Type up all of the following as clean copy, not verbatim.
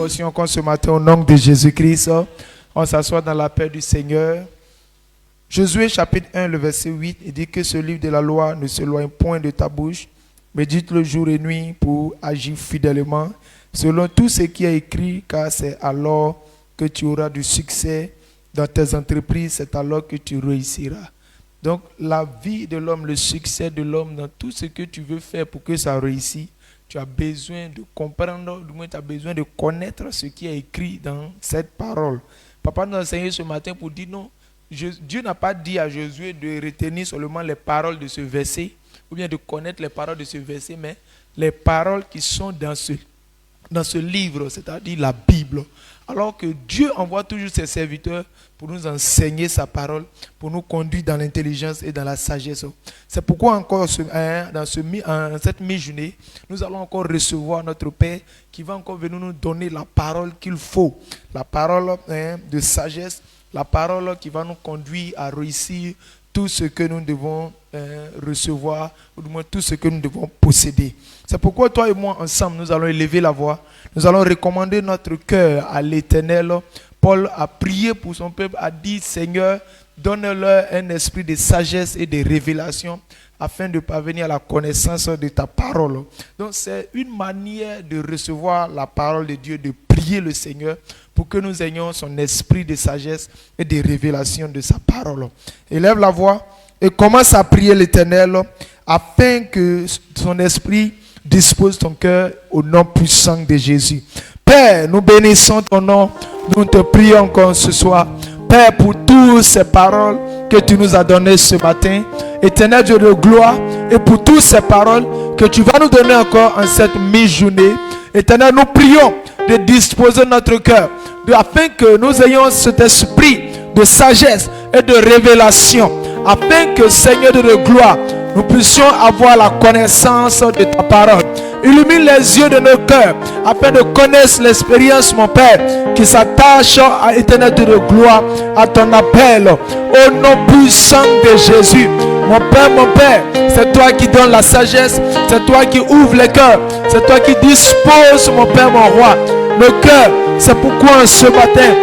portion encore ce matin au nom de Jésus-Christ. On s'assoit dans la paix du Seigneur. Josué chapitre 1, le verset 8, il dit que ce livre de la loi ne s'éloigne point de ta bouche, médite-le jour et nuit pour agir fidèlement, selon tout ce qui est écrit, car c'est alors que tu auras du succès dans tes entreprises, c'est alors que tu réussiras. Donc la vie de l'homme, le succès de l'homme dans tout ce que tu veux faire pour que ça réussisse, tu as besoin de comprendre, du moins tu as besoin de connaître ce qui est écrit dans cette parole. Papa nous a enseigné ce matin pour dire non, Dieu n'a pas dit à Josué de retenir seulement les paroles de ce verset, ou bien de connaître les paroles de ce verset, mais les paroles qui sont dans ce livre, c'est-à-dire la Bible. Alors que Dieu envoie toujours ses serviteurs pour nous enseigner sa parole, pour nous conduire dans l'intelligence et dans la sagesse. C'est pourquoi encore dans cette mi-journée, nous allons encore recevoir notre Père qui va encore venir nous donner la parole qu'il faut, la parole de sagesse, la parole qui va nous conduire à réussir tout ce que nous devons recevoir, ou du moins tout ce que nous devons posséder. C'est pourquoi toi et moi, ensemble, nous allons élever la voix. Nous allons recommander notre cœur à l'Éternel. Paul a prié pour son peuple, a dit, Seigneur, donne-leur un esprit de sagesse et de révélation afin de parvenir à la connaissance de ta parole. Donc c'est une manière de recevoir la parole de Dieu, de prier le Seigneur pour que nous ayons son esprit de sagesse et de révélation de sa parole. Élève la voix et commence à prier l'Éternel afin que son esprit dispose ton cœur au nom puissant de Jésus. Père, nous bénissons ton nom, nous te prions encore ce soir. Père, pour toutes ces paroles que tu nous as données ce matin, Éternel Dieu de gloire, et pour toutes ces paroles que tu vas nous donner encore en cette mi-journée, Éternel, nous prions de disposer notre cœur, afin que nous ayons cet esprit de sagesse et de révélation, afin que, Seigneur de gloire, nous puissions avoir la connaissance de ta parole. Illumine les yeux de nos cœurs afin de connaître l'expérience, mon Père, qui s'attache à l'éternel de gloire, à ton appel, au nom puissant de Jésus. Mon Père, c'est toi qui donnes la sagesse, c'est toi qui ouvres les cœurs, c'est toi qui disposes, mon Père, mon Roi, le cœur. C'est pourquoi ce matin,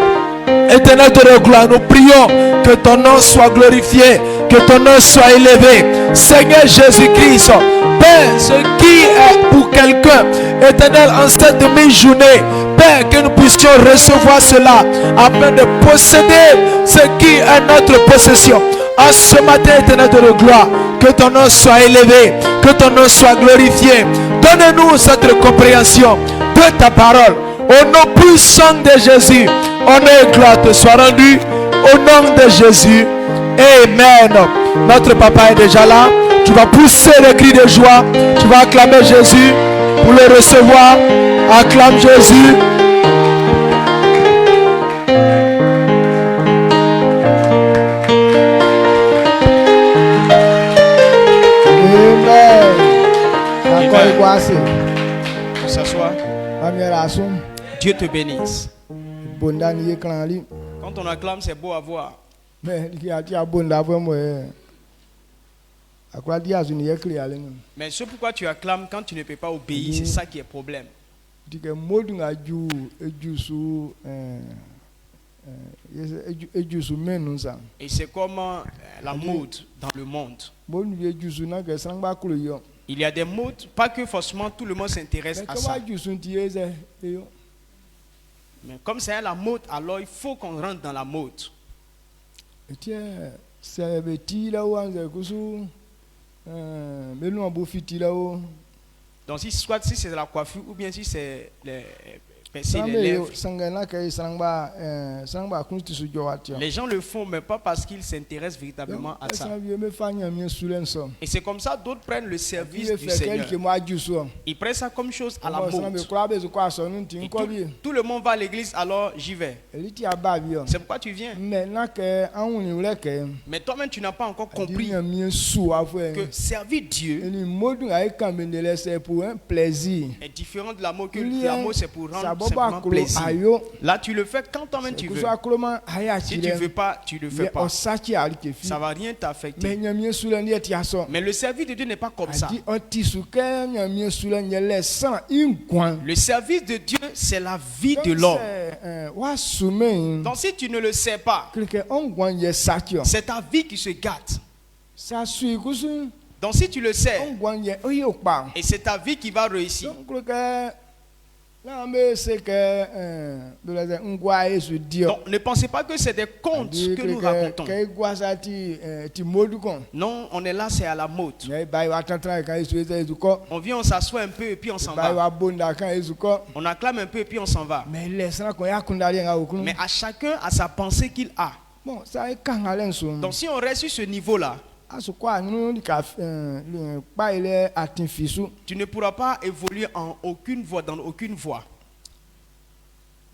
éternel de gloire, nous prions que ton nom soit glorifié, que ton nom soit élevé. Seigneur Jésus-Christ, Père, ce qui est pour quelqu'un, éternel, en cette demi-journée, Père, que nous puissions recevoir cela afin de posséder ce qui est notre possession. En ce matin, éternel de gloire, que ton nom soit élevé, que ton nom soit glorifié. Donne-nous cette compréhension de ta parole. Au nom puissant de Jésus, honneur et gloire te soit rendu. Au nom de Jésus, amen. Notre papa est déjà là. Tu vas pousser le cri de joie. Tu vas acclamer Jésus pour le recevoir. Acclame Jésus. Amen. S'asseoir. Dieu te bénisse. Quand on acclame, c'est beau à voir. Mais ce pourquoi tu acclames quand tu ne peux pas obéir, c'est ça qui est problème. Et c'est comme la mode dans le monde. Il y a des modes, pas que forcément tout le monde s'intéresse à ça. Mais comme c'est la mode, alors il faut qu'on rentre dans la mode. Donc si c'est la coiffure ou bien si c'est les percer les lèvres. Les gens le font, mais pas parce qu'ils s'intéressent véritablement à ça. Et c'est comme ça d'autres prennent le service du Seigneur. Ils prennent ça comme chose à la mode. Tout le monde va à l'église, alors j'y vais. C'est pourquoi tu viens. Mais toi-même, tu n'as pas encore compris que servir Dieu est différent de l'amour, que l'amour c'est pour rendre simplement plaisir. Là, tu le fais quand toi-même tu veux. Si tu ne veux pas, tu ne le fais pas. Ça ne va rien t'affecter. Mais le service de Dieu n'est pas comme ça. Le service de Dieu, c'est la vie de l'homme. Donc si tu ne le sais pas, c'est ta vie qui se gâte. Donc si tu le sais, et c'est ta vie qui va réussir. Donc ne pensez pas que c'est des contes que nous racontons. Non, on est là, c'est à la mode. On vient, on s'assoit un peu et puis on s'en va. On acclame un peu et puis on s'en va. Mais à chacun a sa pensée qu'il a. Donc si on reste sur ce niveau-là, tu ne pourras pas évoluer en aucune voie, dans aucune voie.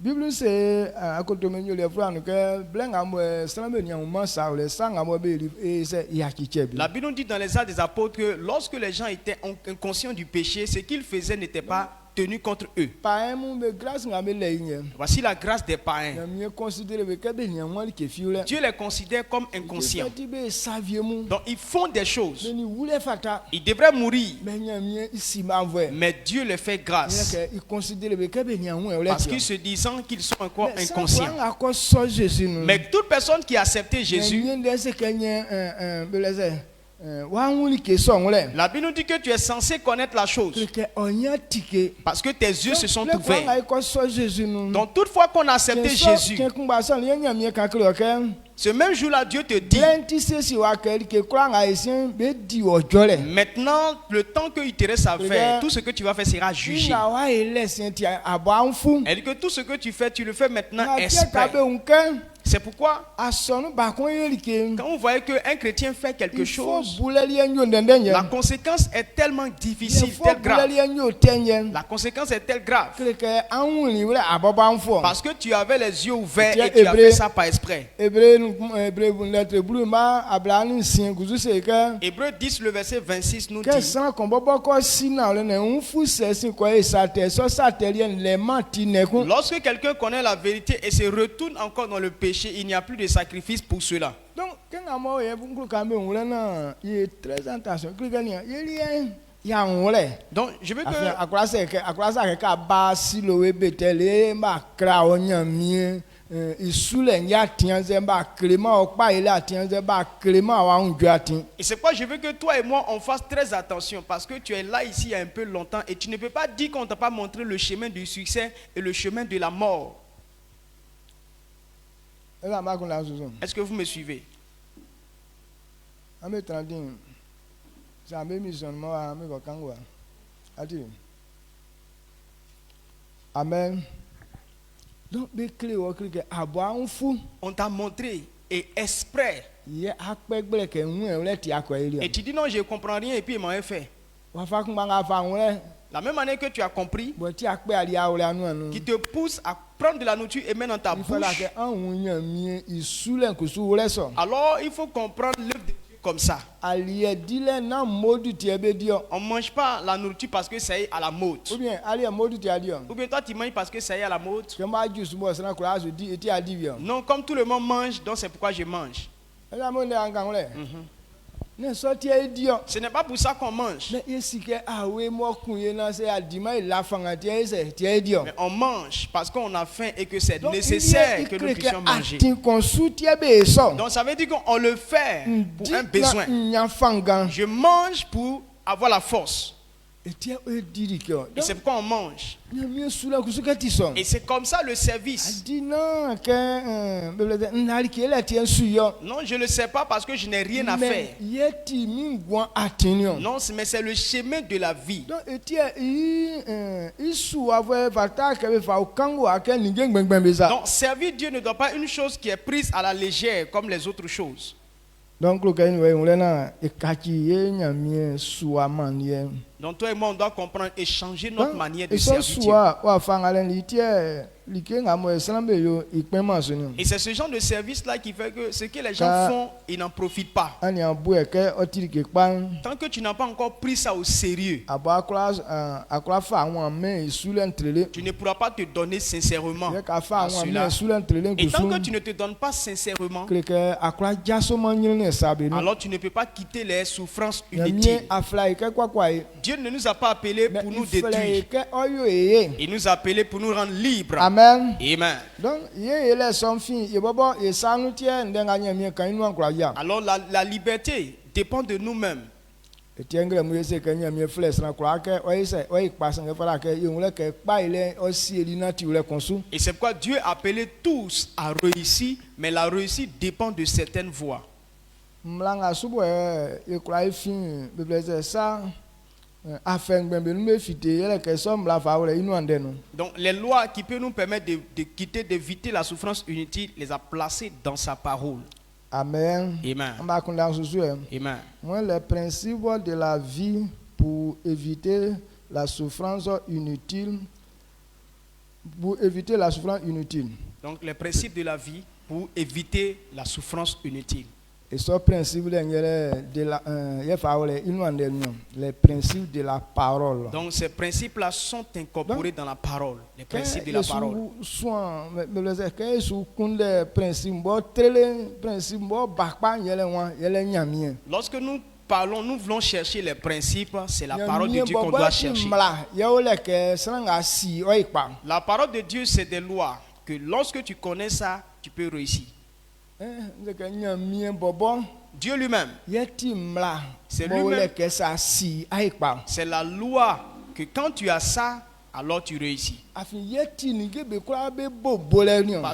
La Bible nous dit dans les Actes des Apôtres que lorsque les gens étaient inconscients du péché, ce qu'ils faisaient n'était pas tenu contre eux. Voici la grâce des païens. Dieu les considère comme inconscients. Donc ils font des choses. Ils devraient mourir. Mais Dieu les fait grâce. Parce qu'ils se disant qu'ils sont encore inconscients. Mais toute personne qui a accepté Jésus, la Bible nous dit que tu es censé connaître la chose parce que tes yeux se sont ouverts. Donc toutefois qu'on a accepté Jésus, ce même jour-là, Dieu te dit, maintenant, le temps qu'il te reste à faire, tout ce que tu vas faire sera jugé. Elle dit que tout ce que tu fais, tu le fais maintenant exprès. C'est pourquoi, quand vous voyez qu'un chrétien fait quelque chose, la conséquence est tellement difficile, telle grave. La conséquence est telle grave. Parce que tu avais les yeux ouverts et tu as fait ça par exprès. Hébreu 10, le verset 26 nous dit, lorsque quelqu'un connaît la vérité et se retourne encore dans le péché, il n'y a plus de sacrifice pour cela. Donc, je veux que et c'est pourquoi je veux que toi et moi on fasse très attention, parce que tu es là ici il y a un peu longtemps et tu ne peux pas dire qu'on ne t'a pas montré le chemin du succès et le chemin de la mort. Est-ce que vous me suivez? Amen. On t'a montré et exprès. Et tu dis non, je ne comprends rien et puis il m'a fait. La même année que tu as compris, qui te pousse à prendre de la nourriture et mettre dans ta bouche. Alors il faut comprendre l'œuvre de Dieu comme ça. On ne mange pas la nourriture parce que ça est à la mode. Ou bien toi tu manges parce que ça est à la mode. Non, comme tout le monde mange, donc c'est pourquoi je mange. Ce n'est pas pour ça qu'on mange. Mais on mange parce qu'on a faim et que c'est nécessaire que nous puissions manger. Donc ça veut dire qu'on le fait pour un besoin. Je mange pour avoir la force. Et c'est pourquoi on mange. Et c'est comme ça le service. Non, je ne le sais pas parce que je n'ai rien à faire. Non, mais c'est le chemin de la vie. Donc servir Dieu ne doit pas être une chose qui est prise à la légère comme les autres choses. Donc Donc toi et moi, on doit comprendre et changer notre manière de servir Dieu. Et c'est ce genre de service-là qui fait que ce que les gens font, ils n'en profitent pas. Tant que tu n'as pas encore pris ça au sérieux, tu ne pourras pas te donner sincèrement à cela. Et tant que tu ne te donnes pas sincèrement, alors tu ne peux pas quitter les souffrances inutiles. Dieu ne nous a pas appelés pour nous détruire. Il nous a appelés pour nous rendre libres. Amen. Amen. Alors la liberté dépend de nous-mêmes. Et c'est pourquoi Dieu a appelé tous à réussir, mais la réussite dépend de certaines voies. Donc les lois qui peuvent nous permettre d'éviter la souffrance inutile, les a placées dans sa parole. Amen. Amen. Amen. Moi, le principe de la vie pour éviter la souffrance inutile. Donc les principes de la vie pour éviter la souffrance inutile. Et ce principe les principes de la parole. Donc ces principes-là sont incorporés dans la parole, les principes de la parole. Lorsque nous parlons, nous voulons chercher les principes, c'est la parole de Dieu qu'on doit chercher. La parole de Dieu, c'est des lois que lorsque tu connais ça, tu peux réussir. Dieu lui-même, c'est lui-même, c'est la loi que quand tu as ça, alors tu réussis. Parce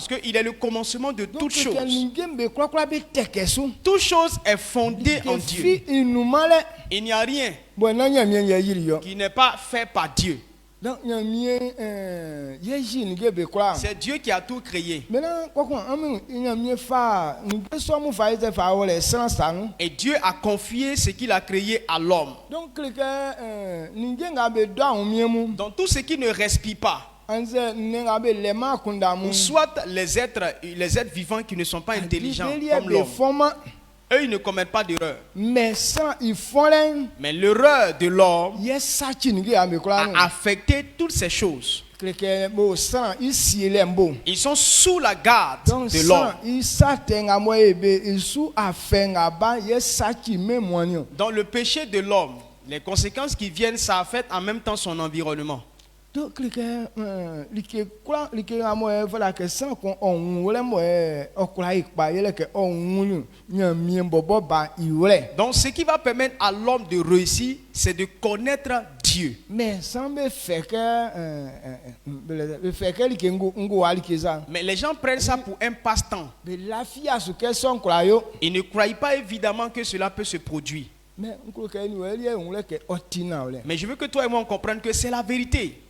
qu'il est le commencement de toute chose. Toute chose est fondée en Dieu. Il n'y a rien qui n'est pas fait par Dieu. C'est Dieu qui a tout créé. Et Dieu a confié ce qu'il a créé à l'homme. Donc tout ce qui ne respire pas, ou soit les êtres vivants qui ne sont pas intelligents comme l'homme, eux, ils ne commettent pas d'erreur. Mais l'erreur de l'homme a affecté toutes ces choses. Ils sont sous la garde de l'homme. Dans le péché de l'homme, les conséquences qui viennent, ça affecte en même temps son environnement. Donc ce qui va permettre à l'homme de réussir, c'est de connaître Dieu. Mais les gens prennent ça pour un passe-temps. Ils ne croient pas évidemment que cela peut se produire. Mais je veux que toi et moi on comprenne que c'est la vérité.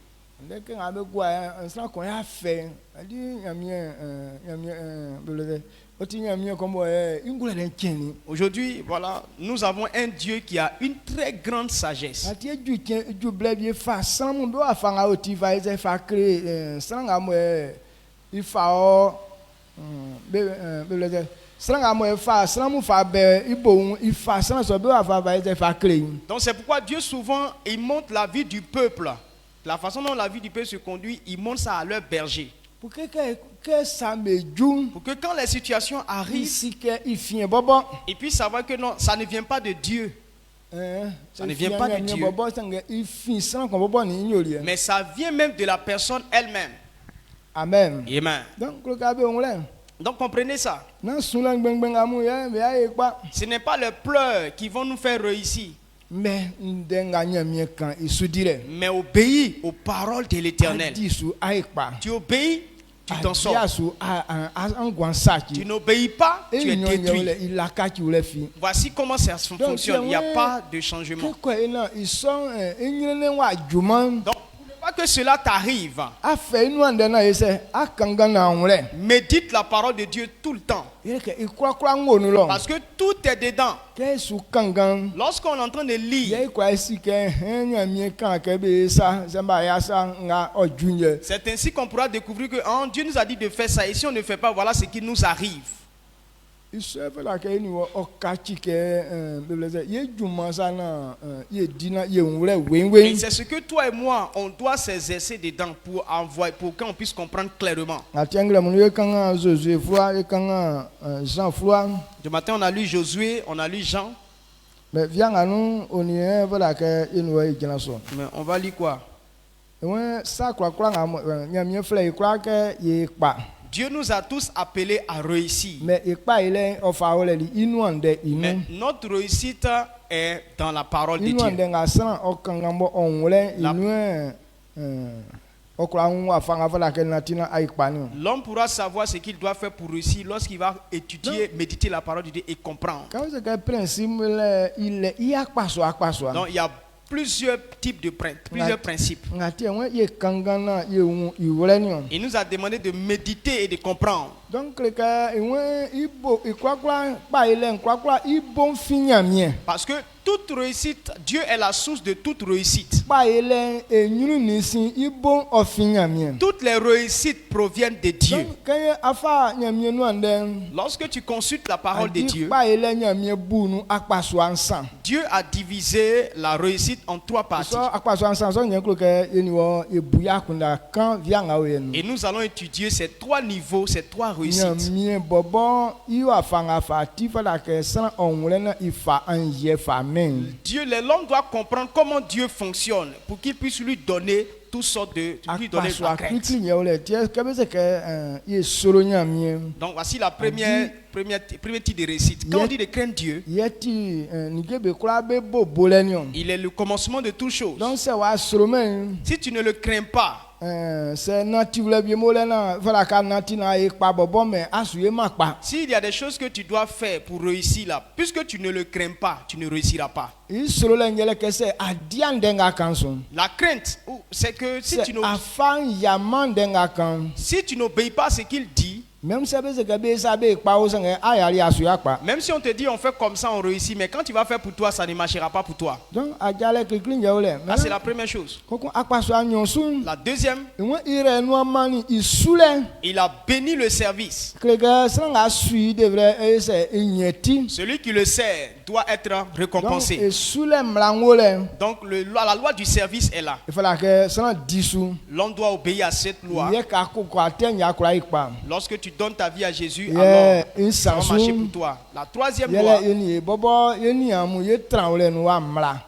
Aujourd'hui, voilà, nous avons un Dieu qui a une très grande sagesse. Donc c'est pourquoi Dieu souvent il montre la vie du peuple. La façon dont la vie du peuple se conduit, ils montrent ça à leurs bergers. Pour que quand les situations arrivent, ils puissent savoir que non, ça ne vient pas de Dieu. Ça ne vient pas de Dieu. Mais ça vient même de la personne elle-même. Amen. Amen. Donc comprenez ça. Ce n'est pas les pleurs qui vont nous faire réussir. Mais obéis aux paroles de l'Éternel. Tu obéis, tu t'en sors. Tu n'obéis pas, tu es détruit. Voici comment ça fonctionne. Il n'y a pas de changement. Donc, pour ne pas que cela t'arrive, médite la parole de Dieu tout le temps. Parce que tout est dedans. Lorsqu'on est en train de lire, c'est ainsi qu'on pourra découvrir que Dieu nous a dit de faire ça. Et si on ne fait pas, voilà ce qui nous arrive. Et c'est ce que toi et moi, on doit s'exercer dedans pour envoyer, pour qu'on puisse comprendre clairement. Du matin, on a lu Josué, on a lu Jean. Mais on va lire quoi? Dieu nous a tous appelés à réussir. Mais notre réussite est dans la parole de Dieu. L'homme pourra savoir ce qu'il doit faire pour réussir lorsqu'il va étudier, méditer la parole de Dieu et comprendre. Donc il y a plusieurs types de principes. Il nous a demandé de méditer et de comprendre. Parce que toute réussite, Dieu est la source de toute réussite. Toutes les réussites proviennent de Dieu. Lorsque tu consultes la parole de Dieu, Dieu a divisé la réussite en 3 parties. Et nous allons étudier ces 3 niveaux, ces 3 réussites. Dieu, l'homme doit comprendre comment Dieu fonctionne pour qu'il puisse lui donner toutes sortes de la crainte. Donc voici la première type de réussite. Quand on dit de craindre Dieu, il est le commencement de toutes choses. Si tu ne le crains pas, s'il y a des choses que tu dois faire pour réussir là, puisque tu ne le crains pas, tu ne réussiras pas. La crainte, c'est que si tu n'obéis pas à ce qu'il dit, même si on te dit on fait comme ça, on réussit, mais quand tu vas faire pour toi, ça ne marchera pas pour toi. C'est la première chose. La deuxième, il a béni le service. Celui qui le sert doit être récompensé. Donc la loi du service est là. L'homme doit obéir à cette loi. Lorsque tu donnes ta vie à Jésus, alors ça va marcher pour toi. La troisième loi,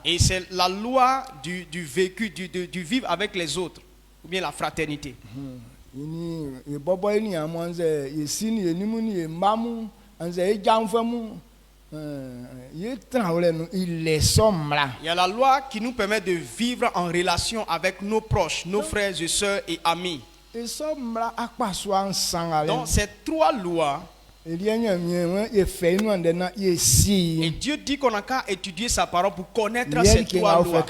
et c'est la loi du vécu, du vivre avec les autres, ou bien la fraternité. Il y a la loi qui nous permet de vivre en relation avec nos proches, nos frères et sœurs et amis. Donc ces 3 lois, et Dieu dit qu'on a qu'à étudier sa parole pour connaître ces 3 lois.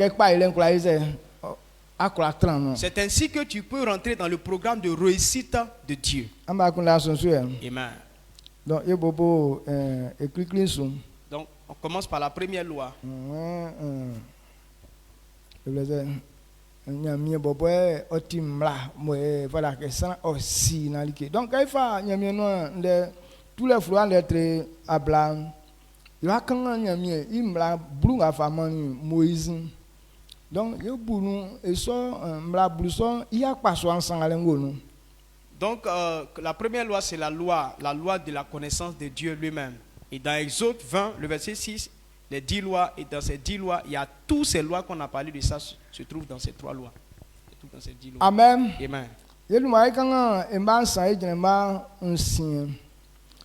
C'est ainsi que tu peux rentrer dans le programme de réussite de Dieu. Amen. Donc on commence par la première loi. Donc il tous les fruits d'être Abraham, il a quand il Moïse. Donc donc la première loi, c'est la loi de la connaissance de Dieu lui-même. Et dans Exode 20, le verset 6, les 10 lois, et dans ces 10 lois, il y a toutes ces lois qu'on a parlé de ça, se trouvent dans ces 3 lois. Dans ces 10 lois. Amen. Amen.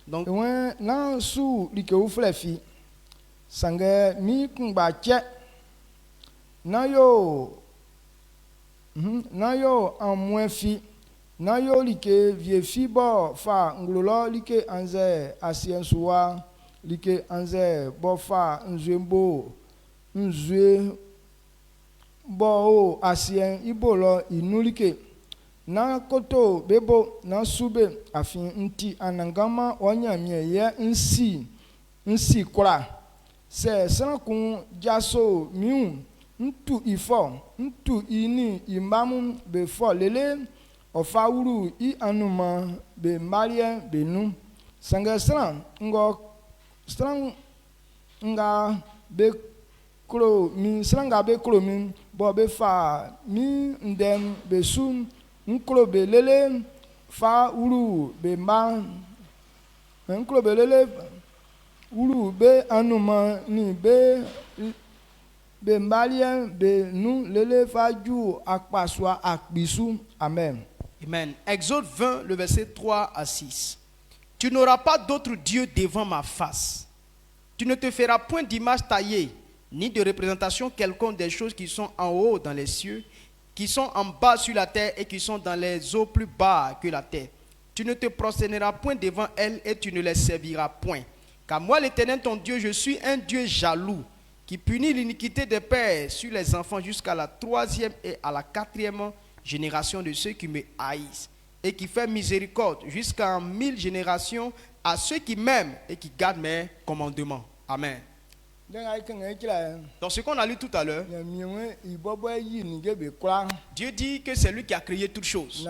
Donc, na koto bebo na sube afin nti anangama onyamie ye nsi kura se sankun jaso miu ntu ifo ntu ini imamu be fo lele ofawuru I anuma be marie benu sangasran ngo strang nga be kro mi sranga be kro mi bo be fa mi ndem be sum nklo be lele fa uru be ma nklo be lele uru be anuma ni be marie benu lele fa ju akpaswa akbisu. Amen. Amen. Exode 20, le verset 3 à 6. Tu n'auras pas d'autre Dieu devant ma face. Tu ne te feras point d'image taillée, ni de représentation quelconque des choses qui sont en haut dans les cieux, qui sont en bas sur la terre et qui sont dans les eaux plus bas que la terre. Tu ne te prosterneras point devant elles et tu ne les serviras point. Car moi, l'Éternel, ton Dieu, je suis un Dieu jaloux, qui punit l'iniquité des pères sur les enfants jusqu'à la 3e et à la 4e génération de ceux qui me haïssent, et qui fait miséricorde jusqu'à 1000 générations à ceux qui m'aiment et qui gardent mes commandements. Amen. Dans ce qu'on a lu tout à l'heure, Dieu dit que c'est lui qui a créé toutes choses.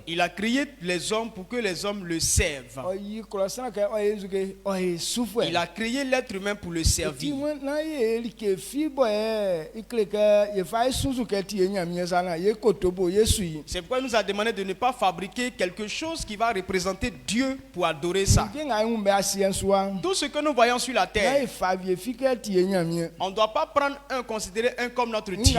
Il a créé les hommes pour que les hommes le servent. Il a créé l'être humain pour le servir. C'est pourquoi il nous a demandé de ne pas fabriquer quelque chose qui va représenter Dieu pour adorer ça. Tout ce que nous voyons sur la terre, on ne doit pas prendre considérer un comme notre Dieu.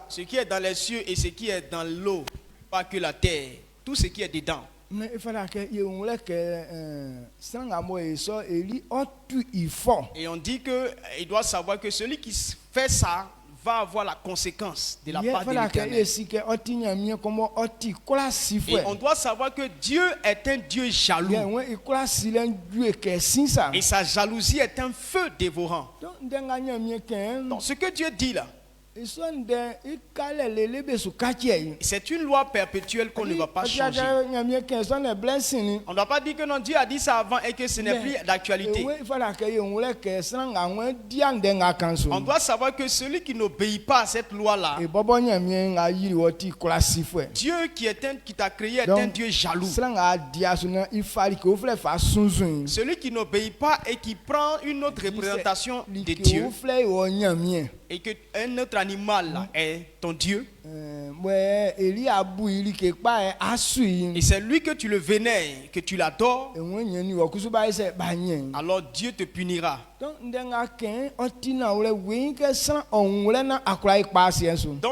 Ce qui est dans les cieux et ce qui est dans l'eau, pas que la terre, tout ce qui est dedans. Et on dit qu'il doit savoir que celui qui fait ça va avoir la conséquence de la part de l'Éternel. Et on doit savoir que Dieu est un Dieu jaloux. Et sa jalousie est un feu dévorant. Donc ce que Dieu dit là, c'est une loi perpétuelle qu'on ne va pas changer. On ne doit pas dire que non, Dieu a dit ça avant et que ce n'est plus d'actualité. On doit savoir que celui qui n'obéit pas à cette loi-là, Dieu qui t'a créé est un Dieu jaloux. Celui qui n'obéit pas et qui prend une autre représentation de Dieu, et que un autre animal là est ton Dieu, et c'est lui que tu le vénères, que tu l'adores, alors Dieu te punira. Donc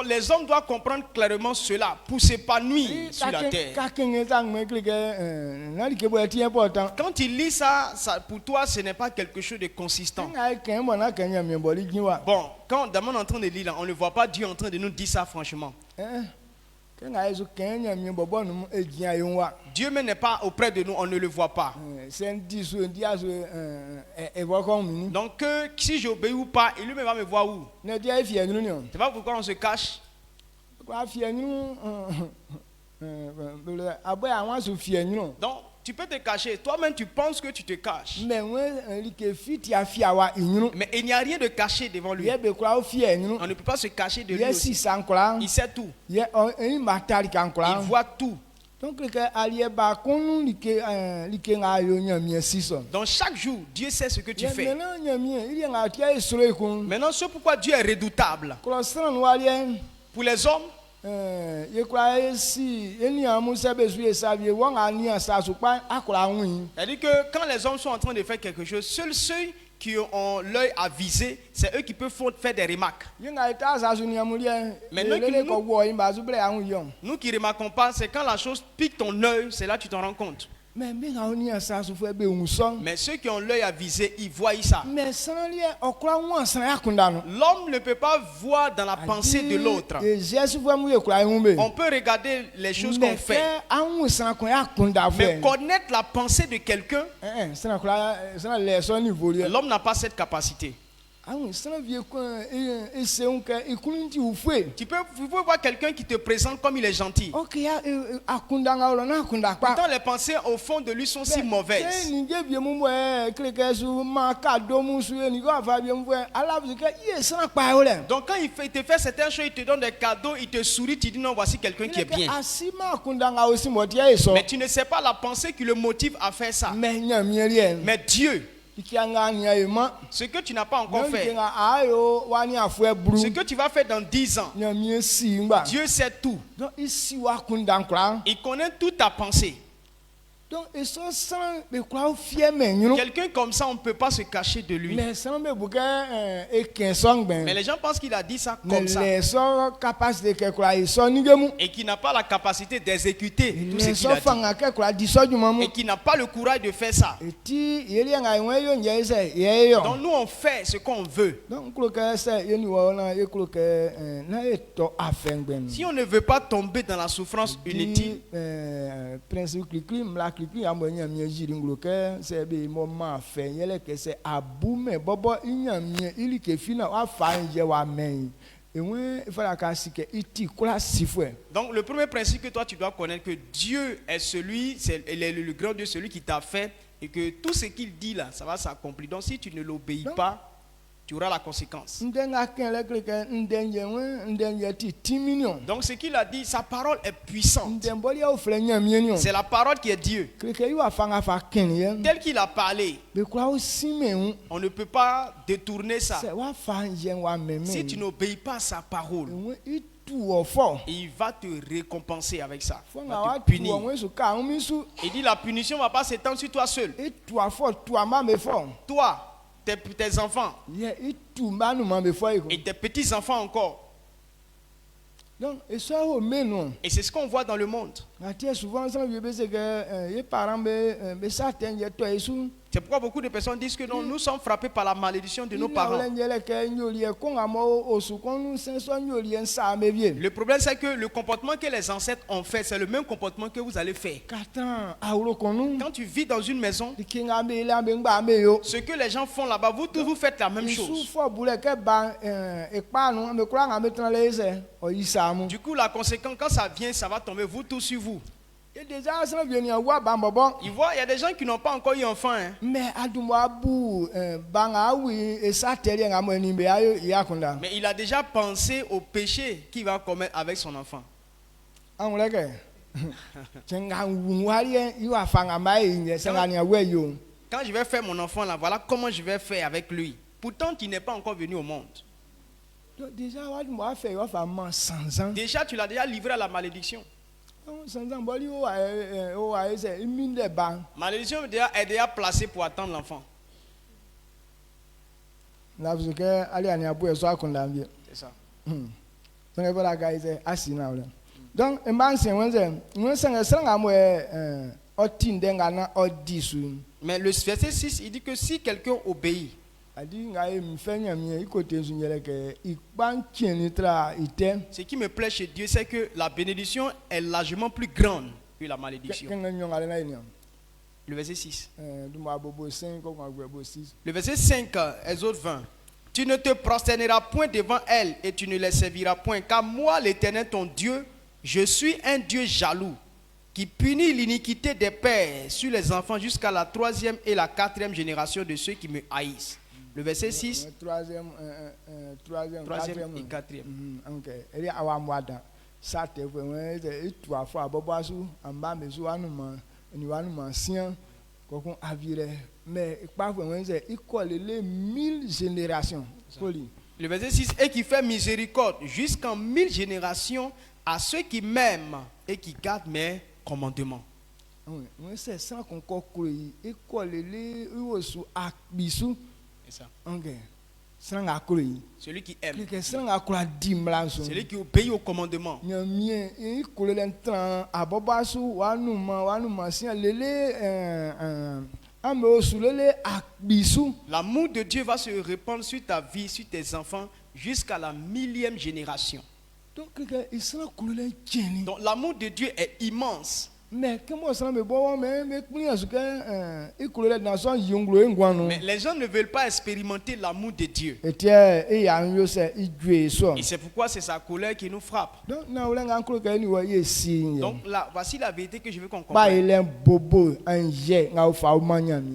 les hommes doivent comprendre clairement cela pour s'épanouir sur la terre. Quand il lit ça, pour toi ce n'est pas quelque chose de consistant. Bon, quand Damon est en train de lire là, on ne voit pas Dieu en train de nous dire ça franchement. Dieu même n'est pas auprès de nous, on ne le voit pas. Donc si j'obéis ou pas, il lui va me voir où? C'est pas pourquoi on se cache. Donc tu peux te cacher. Toi-même, tu penses que tu te caches. Mais il n'y a rien de caché devant lui. On ne peut pas se cacher de lui aussi. Il sait tout. Il voit tout. Donc chaque jour, Dieu sait ce que tu fais. Maintenant, c'est pourquoi Dieu est redoutable. Pour les hommes, c'est-à-dire que quand les hommes sont en train de faire quelque chose, seuls ceux qui ont l'œil avisé, c'est eux qui peuvent faire des remarques. Mais nous qui ne remarquons pas, c'est quand la chose pique ton œil, c'est là que tu t'en rends compte. Mais ceux qui ont l'œil avisé, ils voient ça. L'homme ne peut pas voir dans la pensée de l'autre. On peut regarder les choses qu'on fait. Mais connaître la pensée de quelqu'un, l'homme n'a pas cette capacité. Tu peux voir quelqu'un qui te présente comme il est gentil. Pourtant les pensées au fond de lui sont si mauvaises. Donc quand il te fait certaines choses, il te donne des cadeaux, il te sourit, tu dis non, voici quelqu'un qui est bien. Mais tu ne sais pas la pensée qui le motive à faire ça. Mais Dieu, ce que tu n'as pas encore fait, ce que tu vas faire dans 10 ans, Dieu sait tout. Il connaît toute ta pensée. Quelqu'un comme ça, on ne peut pas se cacher de lui. Mais les gens pensent qu'il a dit ça comme ça. Et qu'il n'a pas la capacité d'exécuter tout ce qu'il a dit. Et qu'il n'a pas le courage de faire ça. Donc nous, on fait ce qu'on veut. Si on ne veut pas tomber dans la souffrance inutile, donc le premier principe que toi tu dois connaître, que Dieu est celui, le grand Dieu, celui qui t'a fait, et que tout ce qu'il dit là, ça va s'accomplir. Donc si tu ne l'obéis pas, tu auras la conséquence. Donc ce qu'il a dit, sa parole est puissante. C'est la parole qui est Dieu. Tel qu'il a parlé, on ne peut pas détourner ça. Si tu n'obéis pas à sa parole, il va te récompenser avec ça. Il va te punir. Il dit la punition ne va pas s'étendre sur toi seul. Toi, tes enfants et tes petits-enfants encore. Et c'est ce qu'on voit dans le monde. C'est pourquoi beaucoup de personnes disent que non, nous sommes frappés par la malédiction de nos parents. Le problème, c'est que le comportement que les ancêtres ont fait, c'est le même comportement que vous allez faire. Quand tu vis dans une maison, ce que les gens font là-bas, vous tous vous faites la même chose. Du coup, la conséquence, quand ça vient, ça va tomber vous tous sur vous. Il y a des gens qui n'ont pas encore eu enfant. Mais il a déjà pensé au péché qu'il va commettre avec son enfant. Quand je vais faire mon enfant là, voilà comment je vais faire avec lui. Pourtant, il n'est pas encore venu au monde. Déjà, tu l'as déjà livré à la malédiction. Malédiction est déjà placée pour attendre l'enfant. C'est ça. Donc, mais le verset 6, il dit que si quelqu'un obéit, ce qui me plaît chez Dieu, c'est que la bénédiction est largement plus grande que la malédiction. Le verset 6. Le verset 5, Exode 20. Tu ne te prosterneras point devant elle et tu ne les serviras point, car moi, l'Éternel, ton Dieu, je suis un Dieu jaloux, qui punit l'iniquité des pères sur les enfants jusqu'à la 3e et la 4e génération de ceux qui me haïssent. Le verset 6. Troisième et 4e. Le verset 6. Et qui fait miséricorde jusqu'en 1000 générations à ceux qui m'aiment et qui gardent mes commandements. C'est ça. Celui qui aime. Celui qui obéit au commandement. L'amour de Dieu va se répandre sur ta vie, sur tes enfants, jusqu'à la 1000e génération. Donc l'amour de Dieu est immense. Mais les gens ne veulent pas expérimenter l'amour de Dieu. Et c'est pourquoi c'est sa colère qui nous frappe. Donc là, voici la vérité que je veux qu'on comprenne.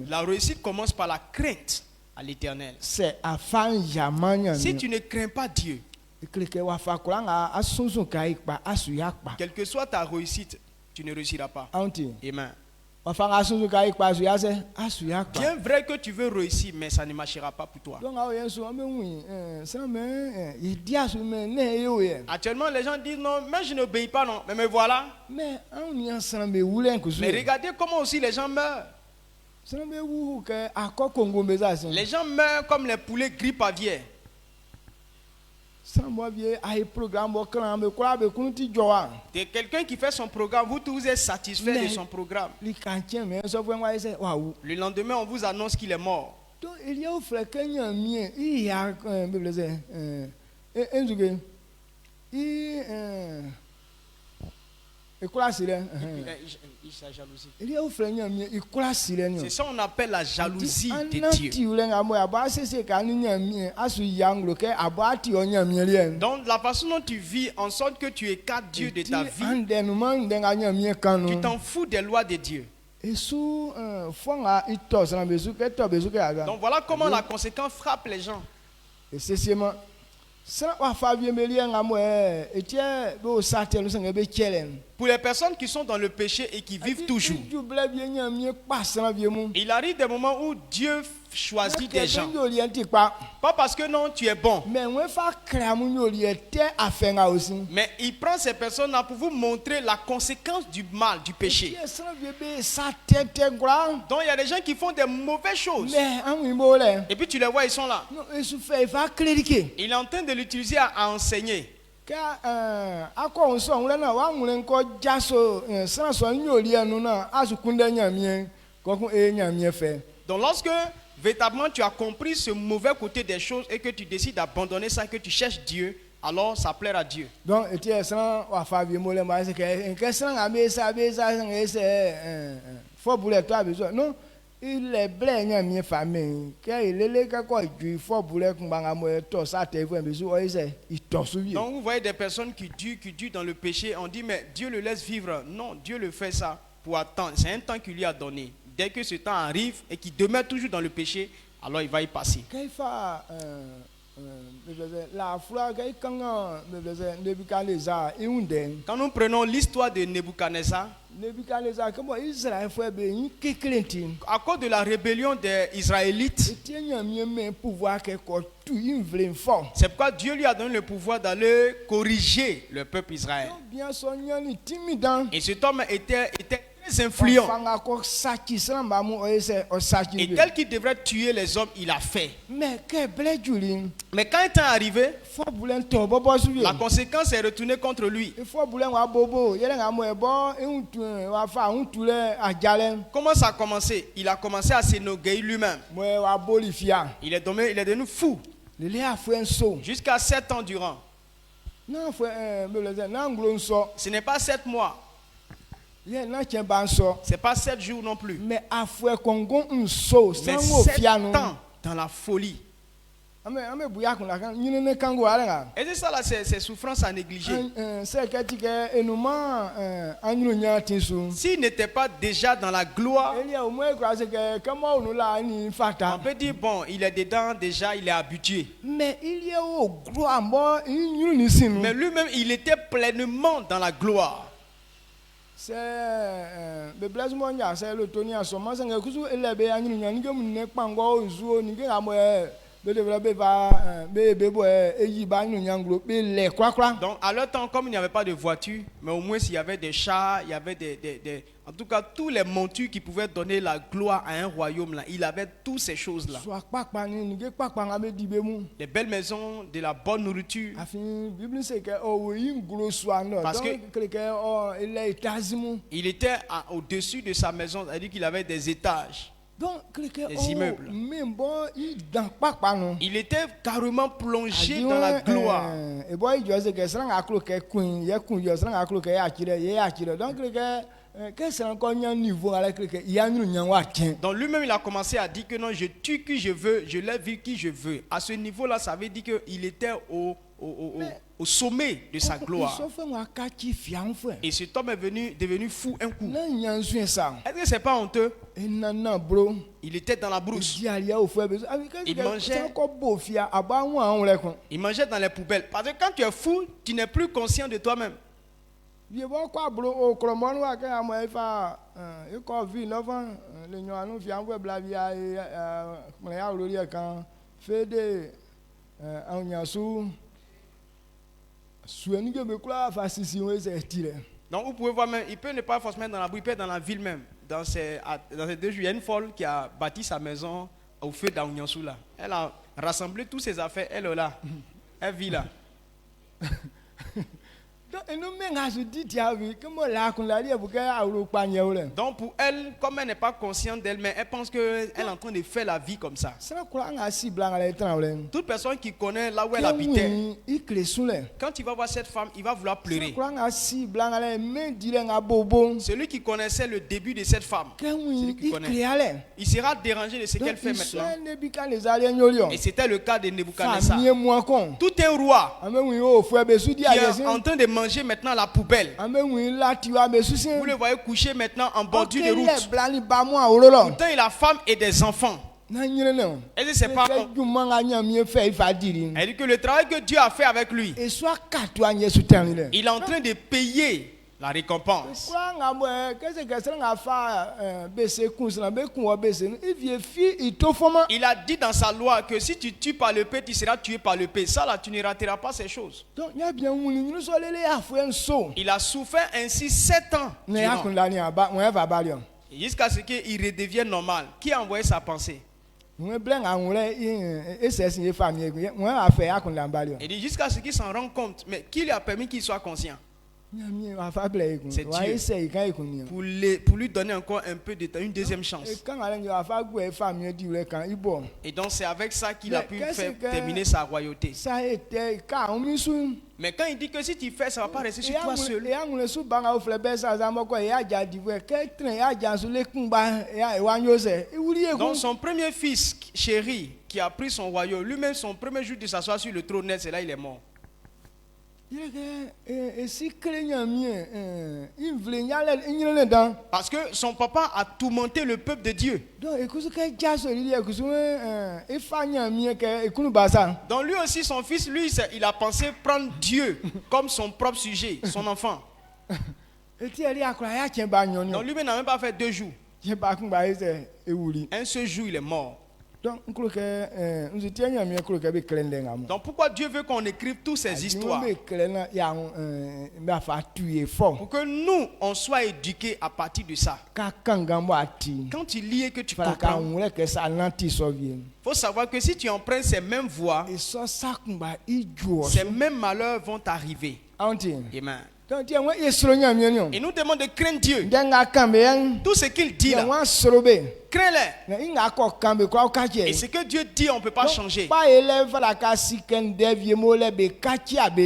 La réussite commence par la crainte à l'Éternel. Si tu ne crains pas Dieu, quelle que soit ta réussite, tu ne réussiras pas. Amen. Bien vrai que tu veux réussir, mais ça ne marchera pas pour toi. Actuellement, les gens disent non, mais je n'obéis pas, non. Mais me voilà. Mais regardez comment aussi les gens meurent. Les gens meurent comme les poulets grippe aviaire. C'est quelqu'un qui fait son programme, vous êtes satisfait de son programme. Le lendemain, on vous annonce qu'il est mort. C'est ça qu'on appelle la jalousie de Dieu. Donc la façon dont tu vis en sorte que tu écartes Dieu de ta vie, tu t'en fous des lois de Dieu. Donc voilà comment la conséquence frappe les gens. Pour les personnes qui sont dans le péché et qui vivent toujours, il arrive des moments où Dieu choisit des gens. Pas parce que non, tu es bon. Mais il prend ces personnes-là pour vous montrer la conséquence du mal, du péché. Donc il y a des gens qui font des mauvaises choses. Et puis tu les vois, ils sont là. Il est en train de l'utiliser à enseigner. Donc lorsque véritablement tu as compris ce mauvais côté des choses et que tu décides d'abandonner ça, que tu cherches Dieu, alors ça plaît à Dieu. Donc il est blé famille donc vous voyez des personnes qui durent dans le péché. On dit mais Dieu le laisse vivre. Non, Dieu le fait ça pour attendre. C'est un temps qu'il lui a donné. Dès que ce temps arrive et qu'il demeure toujours dans le péché, alors il va y passer. Quand nous prenons l'histoire de Nebuchadnezzar, à cause de la rébellion des Israélites, c'est pourquoi Dieu lui a donné le pouvoir d'aller corriger le peuple Israël. Et cet homme était très influent. Et tel qu'il devrait tuer les hommes, il a fait. Mais quand il est arrivé, la conséquence est retournée contre lui. Comment ça a commencé? Il a commencé à s'énorgueillir lui-même. Il est devenu fou. Jusqu'à 7 ans durant. Ce n'est pas 7 mois. C'est pas 7 jours non plus. Mais 7 ans dans la folie. Et c'est ça là, c'est souffrance à négliger. S'il n'était pas déjà dans la gloire, on peut dire bon, il est dedans déjà, il est habitué. Mais lui-même, il était pleinement dans la gloire. C'est Donc à leur temps, comme il n'y avait pas de voiture, mais au moins il y avait des chars, il y avait en tout cas tous les montures qui pouvaient donner la gloire à un royaume là. Il avait toutes ces choses là. Des belles maisons, de la bonne nourriture. Parce que il était au-dessus de sa maison, c'est-à-dire qu'il avait des étages. Des immeubles. Il était carrément plongé dans la gloire. Donc lui-même il a commencé à dire que non, je tue qui je veux, je lève qui je veux. À ce niveau-là, ça veut dire qu'il était au sommet de sa gloire. Et cet homme est devenu fou un coup. Est-ce que c'est pas honteux? Il était dans la brousse. Il mangeait dans les poubelles. Parce que quand tu es fou, tu n'es plus conscient de toi-même. Donc vous pouvez voir même, il peut ne pas forcément être dans la boue, il peut être dans la ville même. Dans ces 2 jours, il y a une folle qui a bâti sa maison au feu d'Aouniansou là. Elle a rassemblé toutes ses affaires, elle est là. Elle vit là. Donc pour elle, comme elle n'est pas consciente d'elle-même, elle pense qu'elle est en train de faire la vie comme ça. Toute personne qui connaît là où elle habitait, quand il va voir cette femme, il va vouloir pleurer. Celui qui connaissait le début de cette femme, il sera dérangé de ce qu'elle fait maintenant. Et c'était le cas de Nebuchadnezzar. Tout un roi qui est en train de manger maintenant la poubelle. Vous le voyez coucher maintenant en bordure de route. Pourtant il a femme et des enfants. Et c'est pas. Elle dit que le travail que Dieu a fait avec lui, il est en train de payer la récompense. Il a dit dans sa loi que si tu tues par le paix, tu seras tué par le paix. Ça là, tu ne rateras pas ces choses. Il a souffert ainsi 7 ans. Jusqu'à ce qu'il redevienne normal. Qui a envoyé sa pensée? Il dit jusqu'à ce qu'il s'en rende compte. Mais qui lui a permis qu'il soit conscient? C'est Dieu. Pour lui donner encore un peu de temps, une deuxième chance. Et donc c'est avec ça qu'il a pu faire terminer sa royauté. Mais quand il dit que si tu fais, ça ne va pas rester sur toi seul. Donc son premier fils, chéri, qui a pris son royaume, lui-même son premier jour de s'asseoir sur le trône, c'est là il est mort. Parce que son papa a tourmenté le peuple de Dieu. Donc lui aussi, son fils, lui, il a pensé prendre Dieu comme son propre sujet, son enfant. Donc lui-même n'a même pas fait 2 jours. Un seul jour, il est mort. Donc pourquoi Dieu veut qu'on écrive toutes ces histoires? Pour que nous, on soit éduqués à partir de ça. Quand tu lis et que tu comprends, il faut savoir que si tu empruntes ces mêmes voies, ces mêmes malheurs vont t'arriver. Amen. Et nous demandons de craindre Dieu. Tout ce qu'il dit là, crains-le. Et ce que Dieu dit, on ne peut pas changer. Il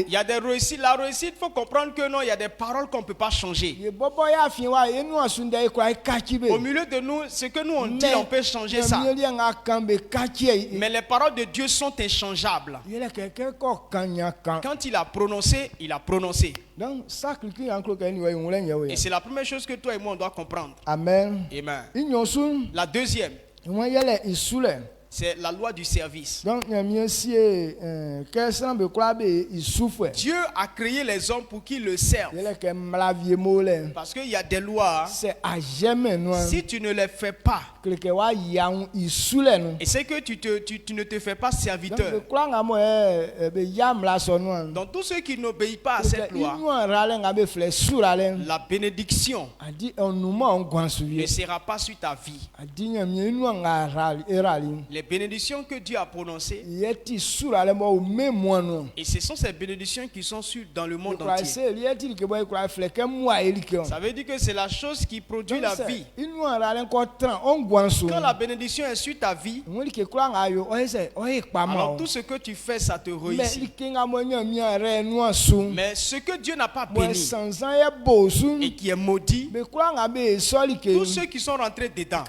y a des réussites. La réussite, il faut comprendre que non, il y a des paroles qu'on ne peut pas changer. Au milieu de nous, ce que nous on dit, on peut changer ça. Mais les paroles de Dieu sont inchangeables. Quand il a prononcé, il a prononcé. Et c'est la première chose que toi et moi on doit comprendre. Amen. Amen. La deuxième, C'est la loi du service. Donc, Dieu a créé les hommes pour qu'ils le servent. Parce qu'il y a des lois. Si tu ne les fais pas, et c'est que tu ne te fais pas serviteur. Donc tous ceux qui n'obéissent pas à cette loi, la bénédiction ne sera pas sur ta vie. Les bénédictions que Dieu a prononcées, et ce sont ces bénédictions qui sont dans le monde entier. Ça veut dire que c'est la chose qui produit la vie. Quand la bénédiction est sur ta vie, alors tout ce que tu fais, ça te réussit. Mais ce que Dieu n'a pas béni et qui est maudit, tous ceux qui sont rentrés dedans,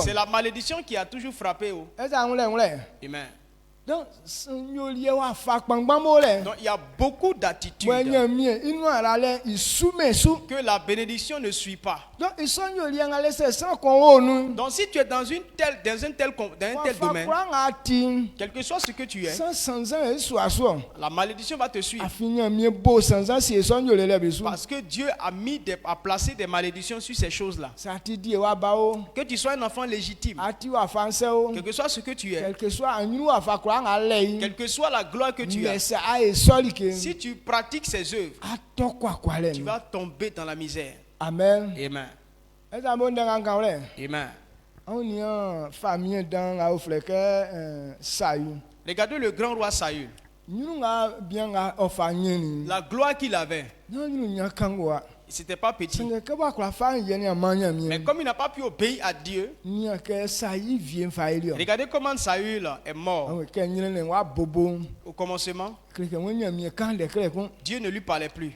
c'est la malédiction qui a toujours frappé. Amen. Donc, il y a beaucoup d'attitudes que la bénédiction ne suit pas. Donc si tu es dans un tel domaine, quel que soit ce que tu es, la malédiction va te suivre. Parce que Dieu a placé des malédictions sur ces choses-là. Que tu sois un enfant légitime, quel que soit ce que tu es, quelle que soit la gloire que tu as, si tu pratiques ces œuvres, tu vas tomber dans la misère. Amen. Amen. Amen. Regardez le grand roi Saül. La gloire qu'il avait, c'était pas petit. Mais comme il n'a pas pu obéir à Dieu, regardez comment Saül est mort. Au commencement, Dieu ne lui parlait plus.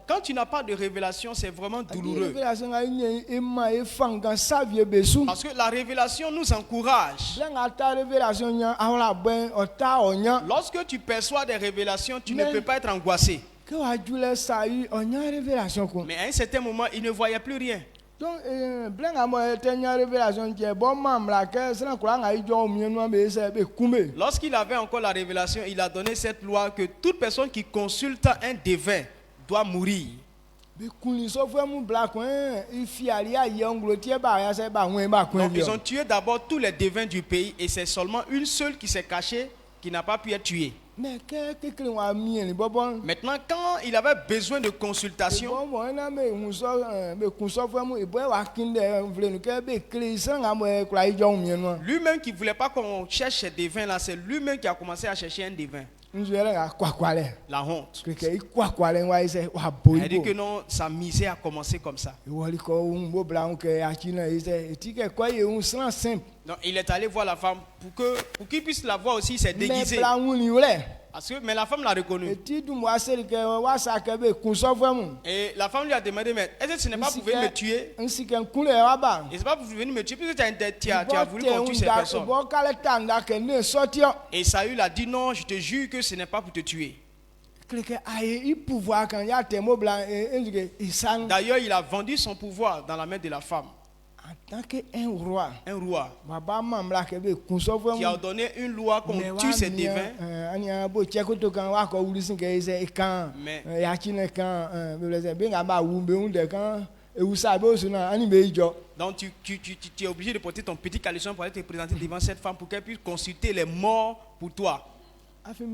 Quand tu n'as pas de révélation, c'est vraiment douloureux. Parce que la révélation nous encourage. Lorsque tu perçois des révélations, tu ne peux pas être angoissé. Mais à un certain moment, il ne voyait plus rien. Donc, lorsqu'il avait encore la révélation, il a donné cette loi que toute personne qui consulte un devin doit mourir. Donc, ils ont tué d'abord tous les devins du pays et c'est seulement une seule qui s'est cachée, qui n'a pas pu être tuée. Maintenant, quand il avait besoin de consultation, lui-même qui ne voulait pas qu'on cherche ces devins-là, c'est lui-même qui a commencé à chercher un devin. La honte. Elle dit que non, sa misère a commencé comme ça. Donc, il est allé voir la femme pour qu'il puisse la voir aussi, il s'est déguisé. Mais la femme l'a reconnu. Et la femme lui a demandé, mais est-ce que ce n'est pas pour venir me tuer? Et ce n'est pas pour venir me tuer puisque tu as voulu qu'on tue ces personnes. Et Saül a dit non, je te jure que ce n'est pas pour te tuer. D'ailleurs, il a vendu son pouvoir dans la main de la femme. En tant qu'un roi, qui a donné une loi qu'on tue ces devins. Donc tu es obligé de porter ton petit caleçon pour aller te présenter devant cette femme pour qu'elle puisse consulter les morts pour toi. Parce qu'on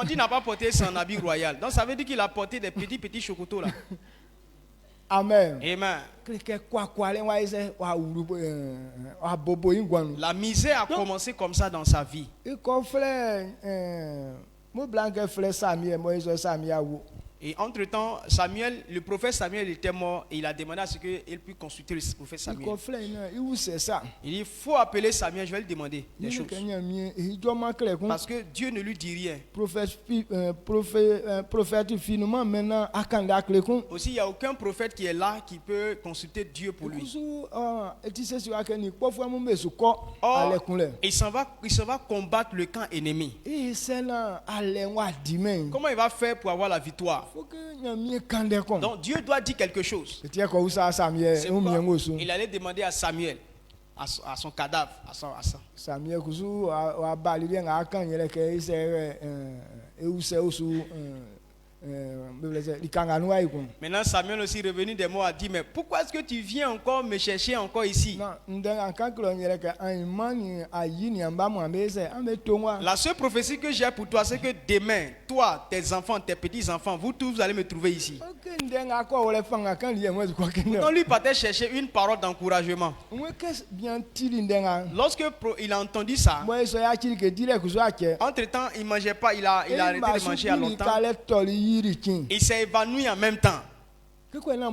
dit qu'il n'a pas porté son habit royal. Donc ça veut dire qu'il a porté des petits chocotos là. Amen. Amen. La misère a commencé comme ça dans sa vie. Et entre-temps, Samuel, le prophète Samuel était mort et il a demandé à ce qu'il puisse consulter le prophète Samuel. Il dit, il faut appeler Samuel, je vais lui demander des choses. Parce que Dieu ne lui dit rien. Aussi, il n'y a aucun prophète qui est là qui peut consulter Dieu pour lui. Or, il s'en va combattre le camp ennemi. Comment il va faire pour avoir la victoire? Donc Dieu doit dire quelque chose. Il allait demander à Samuel, à son cadavre, à ça. Samuel Maintenant Samuel aussi revenu des morts a dit, mais pourquoi est-ce que tu viens encore me chercher encore ici? La seule prophétie que j'ai pour toi, c'est que demain, toi, tes enfants, tes petits-enfants, vous tous, vous allez me trouver ici. On lui partait chercher une parole d'encouragement. Lorsque il a entendu ça, entre-temps, il ne mangeait pas, il a arrêté de manger à longtemps. Il s'est évanoui en même temps. Pour ne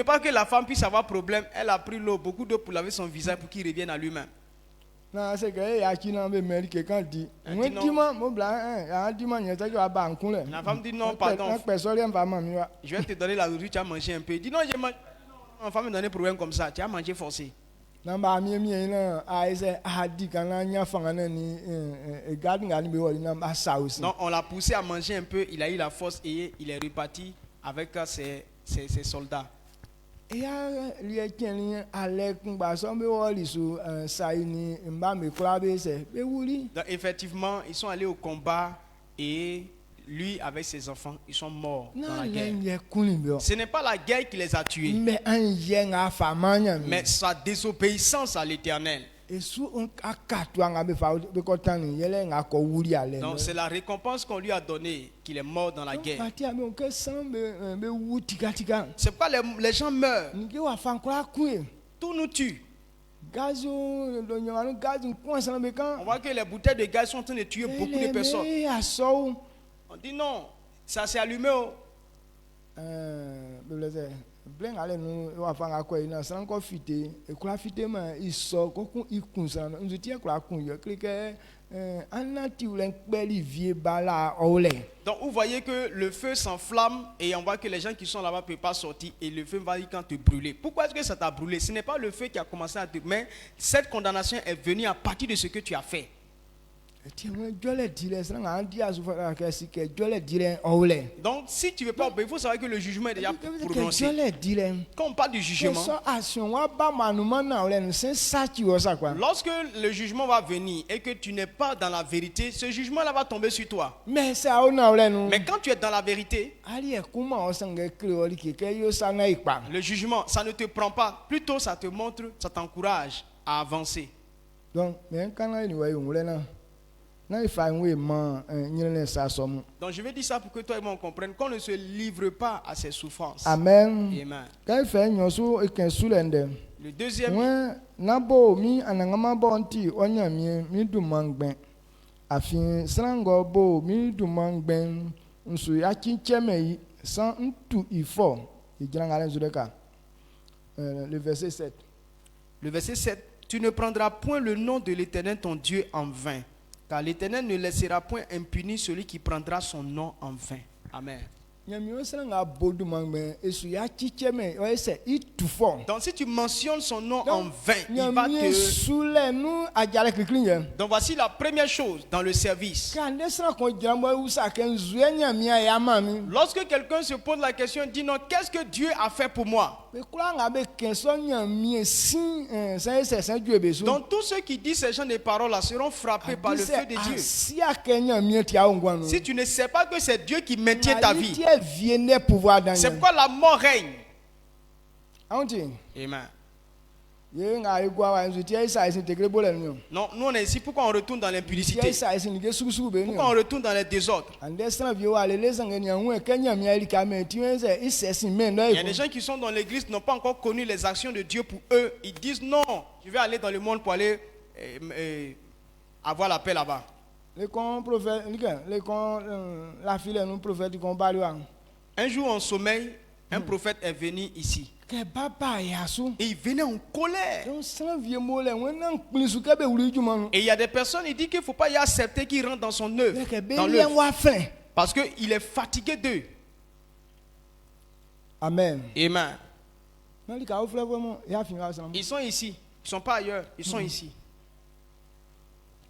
pas que la femme puisse avoir problème, elle a pris l'eau, beaucoup d'eau pour laver son visage pour qu'il revienne à lui-même. La femme dit non, pardon. Je vais te donner la nourriture, tu as mangé un peu. Il dit non, j'ai mangé. La femme me donne un problème comme ça, tu as mangé forcé. Donc on l'a poussé à manger un peu, il a eu la force et il est reparti avec ses soldats. Donc effectivement, ils sont allés au combat et lui avec ses enfants, ils sont morts dans la guerre. Ce n'est pas la guerre qui les a tués, mais sa désobéissance à l'Éternel. Donc c'est la récompense qu'on lui a donnée, qu'il est mort dans la guerre. C'est pourquoi les gens meurent. Tout nous tue. On voit que les bouteilles de gaz sont en train de tuer beaucoup de personnes. On dit non, ça s'est allumé. Donc vous voyez que le feu s'enflamme et on voit que les gens qui sont là-bas ne peuvent pas sortir et le feu va quand te brûler. Pourquoi est-ce que ça t'a brûlé? Ce n'est pas le feu qui a commencé à te... Mais cette condamnation est venue à partir de ce que tu as fait. Donc si tu ne veux pas obéir, il faut savoir que le jugement est déjà prononcé. Quand on parle du jugement, lorsque le jugement va venir et que tu n'es pas dans la vérité, ce jugement-là va tomber sur toi. Mais quand tu es dans la vérité, le jugement, ça ne te prend pas. Plutôt, ça te montre, ça t'encourage à avancer. Donc je vais dire ça pour que toi et moi on comprenne qu'on ne se livre pas à ces souffrances. Amen. Amen. Le deuxième, le verset 7. Le verset 7. Tu ne prendras point le nom de l'Éternel ton Dieu en vain. Car l'Éternel ne laissera point impuni celui qui prendra son nom en vain. Amen. Donc si tu mentionnes son nom en vain, il va te... Donc voici la première chose dans le service. Lorsque quelqu'un se pose la question, dit non, qu'est-ce que Dieu a fait pour moi? Donc tous ceux qui disent ces gens de paroles-là seront frappés par le feu de Dieu. Si tu ne sais pas que c'est Dieu qui maintient ta vie, c'est pourquoi la mort règne. Amen. Non, nous on est ici. Pourquoi on retourne dans l'impudicité? Pourquoi on retourne dans les désordres? Il y a des gens qui sont dans l'église qui n'ont pas encore connu les actions de Dieu pour eux. Ils disent non, je vais aller dans le monde pour aller avoir la paix là-bas. Un jour en sommeil, un prophète est venu ici. Et il venait en colère. Et il y a des personnes, il dit qu'il ne faut pas y accepter qu'ils rentrent dans son œuvre. Parce qu'il est fatigué d'eux. Amen. Amen. Ils sont ici. Ils ne sont pas ailleurs. Ils sont ici.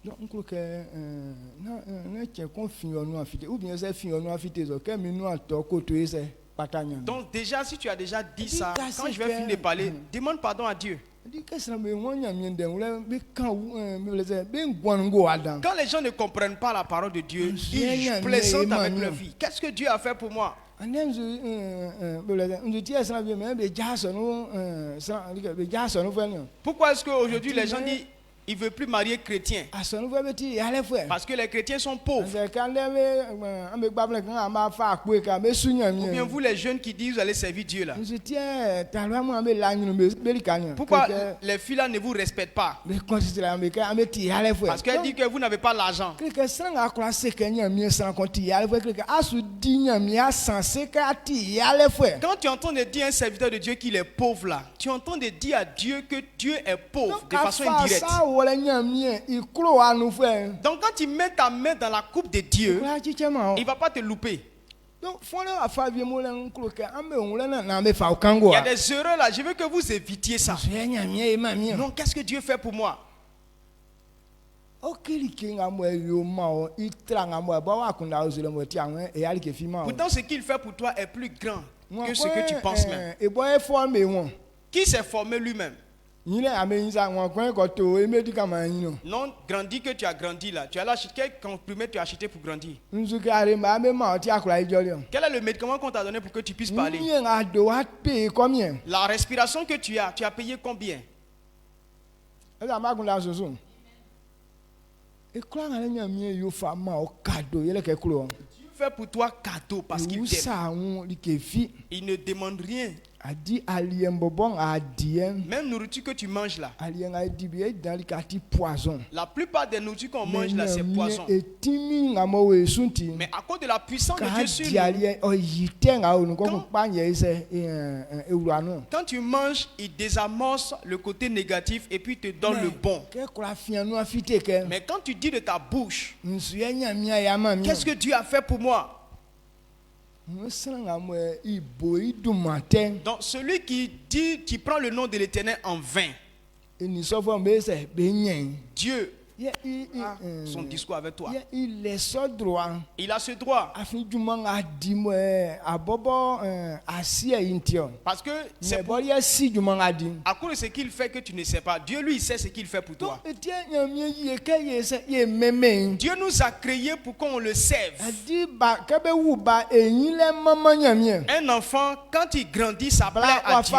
Donc on croit que na tient confiance nous affité ou bien c'est fion nous affité so que nous en to côté c'est patanya. Donc déjà si tu as déjà dit ça, quand je vais finir de parler, demande pardon à Dieu. Quand les gens ne comprennent pas la parole de Dieu, ils plaisantent avec leur vie. Qu'est-ce que Dieu a fait pour moi? Pourquoi est-ce qu'aujourd'hui les gens disent il ne veut plus marier chrétien? Parce que les chrétiens sont pauvres. Ou bien vous les jeunes qui disent vous allez servir Dieu là. Pourquoi les filles là ne vous respectent pas? Parce qu'elles disent que vous n'avez pas l'argent. Quand tu entends de dire à un serviteur de Dieu qu'il est pauvre là, tu entends de dire à Dieu que Dieu est pauvre de façon indirecte. Donc quand tu mets ta main dans la coupe de Dieu, il ne va pas te louper. Il y a des erreurs là, je veux que vous évitiez ça. Non, qu'est-ce que Dieu fait pour moi? Pourtant ce qu'il fait pour toi est plus grand que ce que tu penses même. Qui s'est formé lui-même? Non, grandis que tu as grandi là. Tu as acheté quel comprimé tu as acheté pour grandir? Quel est le médicament qu'on t'a donné pour que tu puisses parler? La respiration que tu as payé combien? Dieu fait pour toi cadeau parce qu'il t'aime. Il ne demande rien. Même nourriture que tu manges là. La plupart des nourritures qu'on mange là, c'est poison. Mais à cause de la puissance de Dieu sur nous, quand tu manges, il désamorce le côté négatif et puis te donne le bon. Mais quand tu dis de ta bouche, qu'est-ce que Dieu a fait pour moi? Donc celui qui dit, qui prend le nom de l'Éternel en vain, Dieu a son discours avec toi. Il a ce droit. Parce que c'est pour, à cause de ce qu'il fait que tu ne sais pas. Dieu lui il sait ce qu'il fait pour toi. Dieu nous a créés pour qu'on le serve. Un enfant quand il grandit ça plaît à Dieu.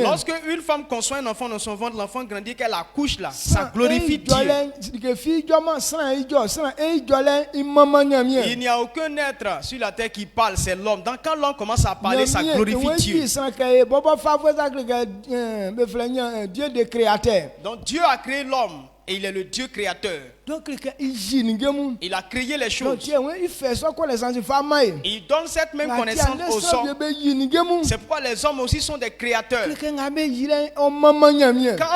Lorsque une femme conçoit un enfant dans son ventre, l'enfant grandit, qu'elle accouche là, ça glorifie Dieu. Il n'y a aucun être sur la terre qui parle, c'est l'homme. Donc quand l'homme commence à parler, ça glorifie Dieu. Donc Dieu a créé l'homme et il est le Dieu créateur. Il a créé les choses. Il donne cette même connaissance aux hommes. C'est pourquoi les hommes aussi sont des créateurs. Quand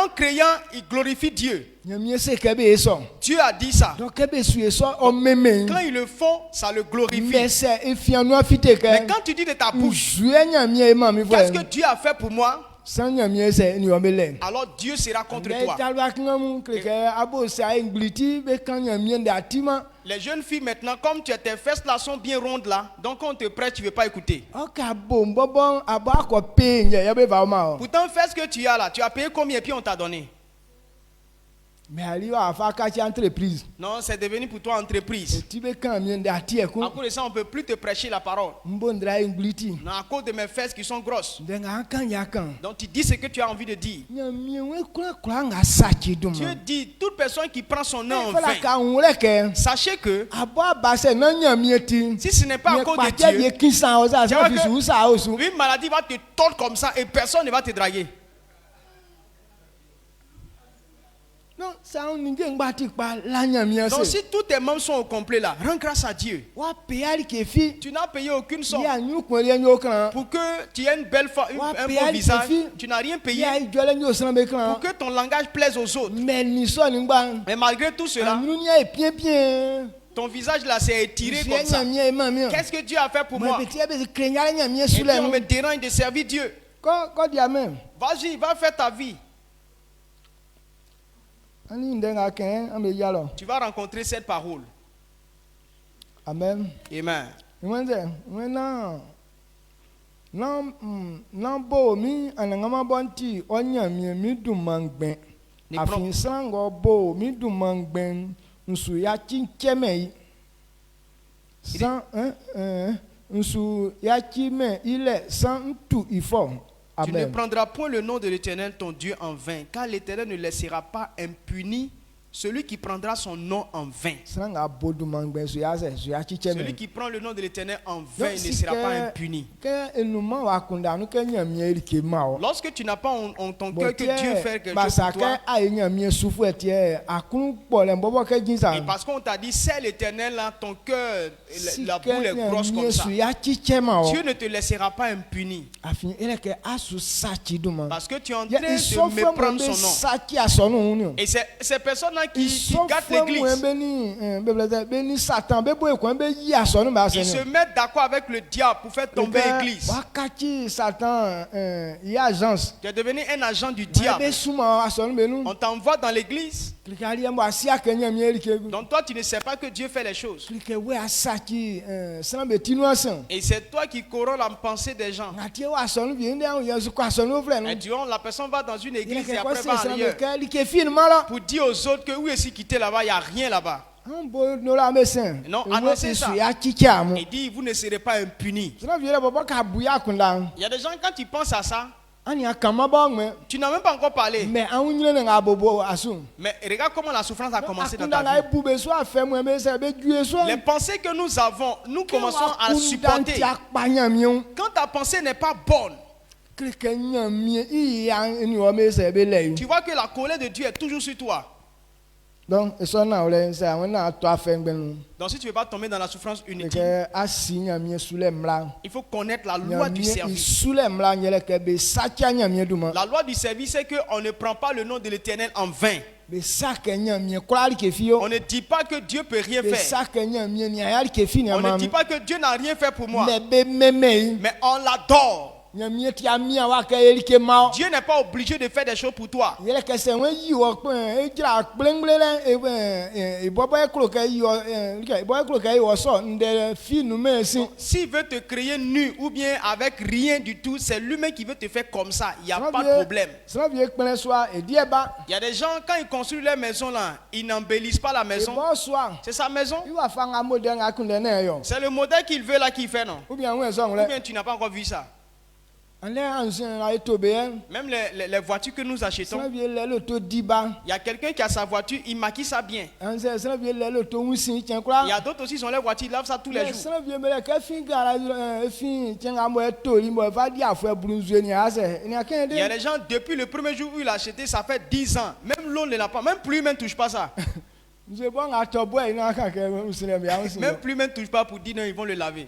en créant, il glorifie Dieu. Dieu a dit ça. Quand ils le font, ça le glorifie. Mais quand tu dis de ta bouche, qu'est-ce que Dieu a fait pour moi? Alors Dieu sera contre toi. Les jeunes filles maintenant, comme tes fesses là sont bien rondes là, donc quand on te prête, tu ne veux pas écouter. Pourtant, fais ce que tu as là, tu as payé combien et puis on t'a donné? Non, c'est devenu pour toi entreprise. À cause de ça, on ne peut plus te prêcher la parole. Non, à cause de mes fesses qui sont grosses. Donc tu dis ce que tu as envie de dire. Dieu dit, toute personne qui prend son nom en vain, sachez que si ce n'est pas à cause de Dieu, une maladie va te tordre comme ça et personne ne va te draguer. Donc si tous tes membres sont au complet là, rends grâce à Dieu. Tu n'as payé aucune somme pour que tu aies une belle un beau visage. Tu n'as rien payé pour que ton langage plaise aux autres. Mais malgré tout cela, ton visage là s'est étiré comme ça. Qu'est-ce que Dieu a fait pour moi? Et puis on me dérange de servir Dieu. Vas-y, va faire ta vie. Tu vas rencontrer cette parole. Amen. Amen. Tu ne prendras point le nom de l'Éternel ton Dieu en vain, car l'Éternel ne laissera pas impuni celui qui prendra son nom en vain. Celui qui prend le nom de l'Éternel en vain ne sera pas impuni. Lorsque tu n'as pas en ton cœur que Dieu fait quelque chose pour toi, et parce qu'on t'a dit c'est l'Éternel, ton cœur, la boule est grosse comme ça, Dieu ne te laissera pas impuni. Parce que tu es en train de méprendre son nom. Et ces personnes-là qui gâtent l'église, ils se mettent d'accord avec le diable pour faire tomber l'église. Tu es devenu un agent du diable. On t'envoie dans l'église, donc toi tu ne sais pas que Dieu fait les choses. Et c'est toi qui corromps la pensée des gens. Et durant, la personne va dans une église et après va ailleurs pour dire aux autres que où est-ce quitter là-bas, il n'y a rien là-bas. Non, annoncez ça. Il dit, vous ne serez pas impunis. Il y a des gens, quand ils pensent à ça, tu n'as même pas encore parlé. Mais regarde comment la souffrance a commencé dans ta vie. Les pensées que nous avons, nous commençons à supporter. Quand ta pensée n'est pas bonne, tu vois que la colère de Dieu est toujours sur toi. Donc si tu ne veux pas tomber dans la souffrance inutile, il faut connaître la loi du service. La loi du service, c'est qu'on ne prend pas le nom de l'Éternel en vain. On ne dit pas que Dieu peut rien faire. On ne dit pas que Dieu n'a rien fait pour moi. Mais on l'adore. Dieu n'est pas obligé de faire des choses pour toi. S'il veut te créer nu ou bien avec rien du tout, c'est lui-même qui veut te faire comme ça. Il n'y a pas de problème. Il y a des gens, quand ils construisent leur maison là, ils n'embellissent pas la maison. C'est sa maison. C'est le modèle qu'il veut là qu'il fait, non? Ou bien tu n'as pas encore vu ça. Même les voitures que nous achetons, il y a quelqu'un qui a sa voiture, il maquille ça bien. Il y a d'autres aussi, ils ont leur voiture, ils lavent ça tous les jours. Il y a des gens, depuis le premier jour où il a acheté, ça fait 10 ans. Même l'eau ne l'a pas, même plus, même ne touche pas ça. Même plus, même ne touche pas pour dire non, ils vont le laver.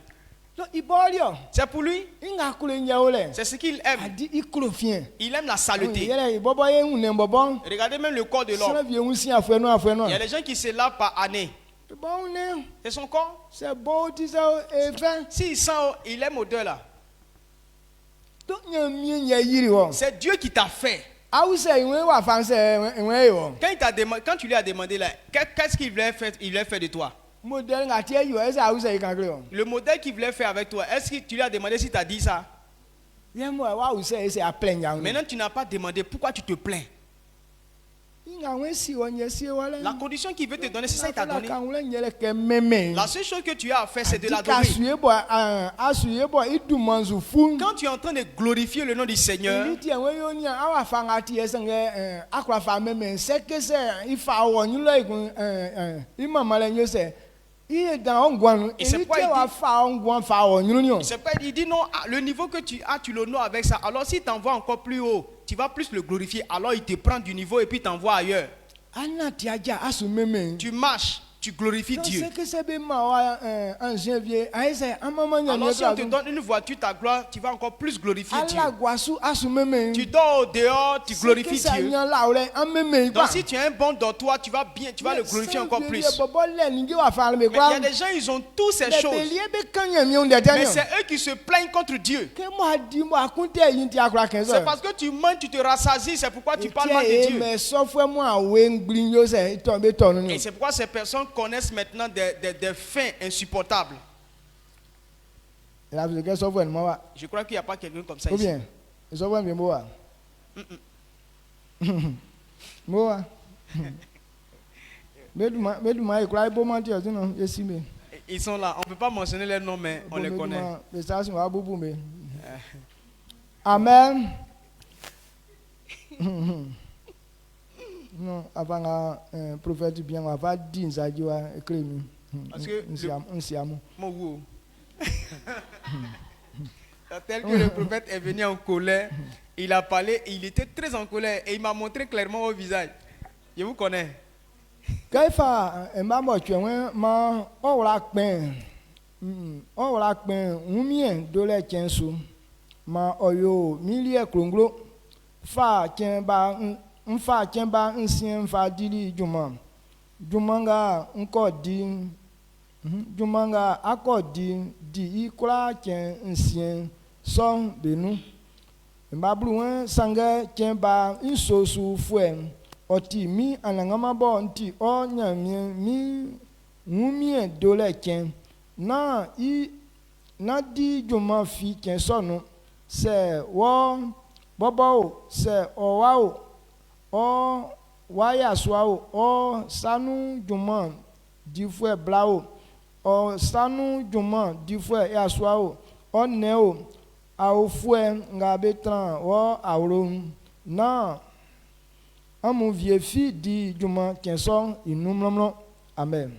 C'est pour lui. C'est ce qu'il aime. Il aime la saleté. Regardez même le corps de l'homme. Il y a des gens qui se lavent par année. C'est son corps. S'il sent, il aime odeur là. C'est Dieu qui t'a fait. Quand tu lui as demandé là, qu'est-ce qu'il voulait faire de toi? Le modèle qu'il voulait faire avec toi, est-ce que tu lui as demandé si tu as dit ça? Maintenant tu n'as pas demandé, pourquoi tu te plains? La condition qu'il veut te donner, c'est ça qu'il t'a donné. La seule chose que tu as à faire, c'est de l'adorer. Quand tu es en train de glorifier le nom du Seigneur, il dit non, le niveau que tu as, tu l'honores avec ça. Alors s'il t'envoie encore plus haut, tu vas plus le glorifier. Alors il te prend du niveau et puis t'envoie ailleurs. Tu marches, tu glorifies Dieu. Alors si on te donne une voiture, ta gloire, tu vas encore plus glorifier Dieu. Tu Tu dors au dehors, tu glorifies Dieu. Donc si tu as un bon dortoir, tu vas le glorifier encore plus. Il y a des gens, ils ont tous ces choses. Mais c'est eux qui se plaignent contre Dieu. C'est parce que tu manges, tu te rassasies, c'est pourquoi tu parles mal de Dieu. Et c'est pourquoi ces personnes connaissent maintenant des faim insupportables. Je crois qu'il n'y a pas quelqu'un comme ça ici. Ils sont là. On ne peut pas mentionner leurs noms, mais on les connaît. Amen. Non, avant un prophète bien, on va dire ça, tu vas écrire. Parce que tel que le prophète est venu en colère, il a parlé, il était très en colère et il m'a montré clairement au visage. Je vous connais. Kaifa mama twen ma ora pen umie dole chensu ma oyo milie krongro fa chemba mfa chemba nsien fa dili jumanga nkodi jumanga akodi di ikura chen nsien son benu mbablu sanga chemba nsosu fuen oti mi anangama bo nti o nyamie mi ngumie dole chen na di juma fi chen sonu se wo bobo se o wa o waya swao o sanu juma di fue blao o sanu juma di fue ya swao o neo au fue ngabe tran wo awro na amu vie fi di juma kenson inumlomlo amen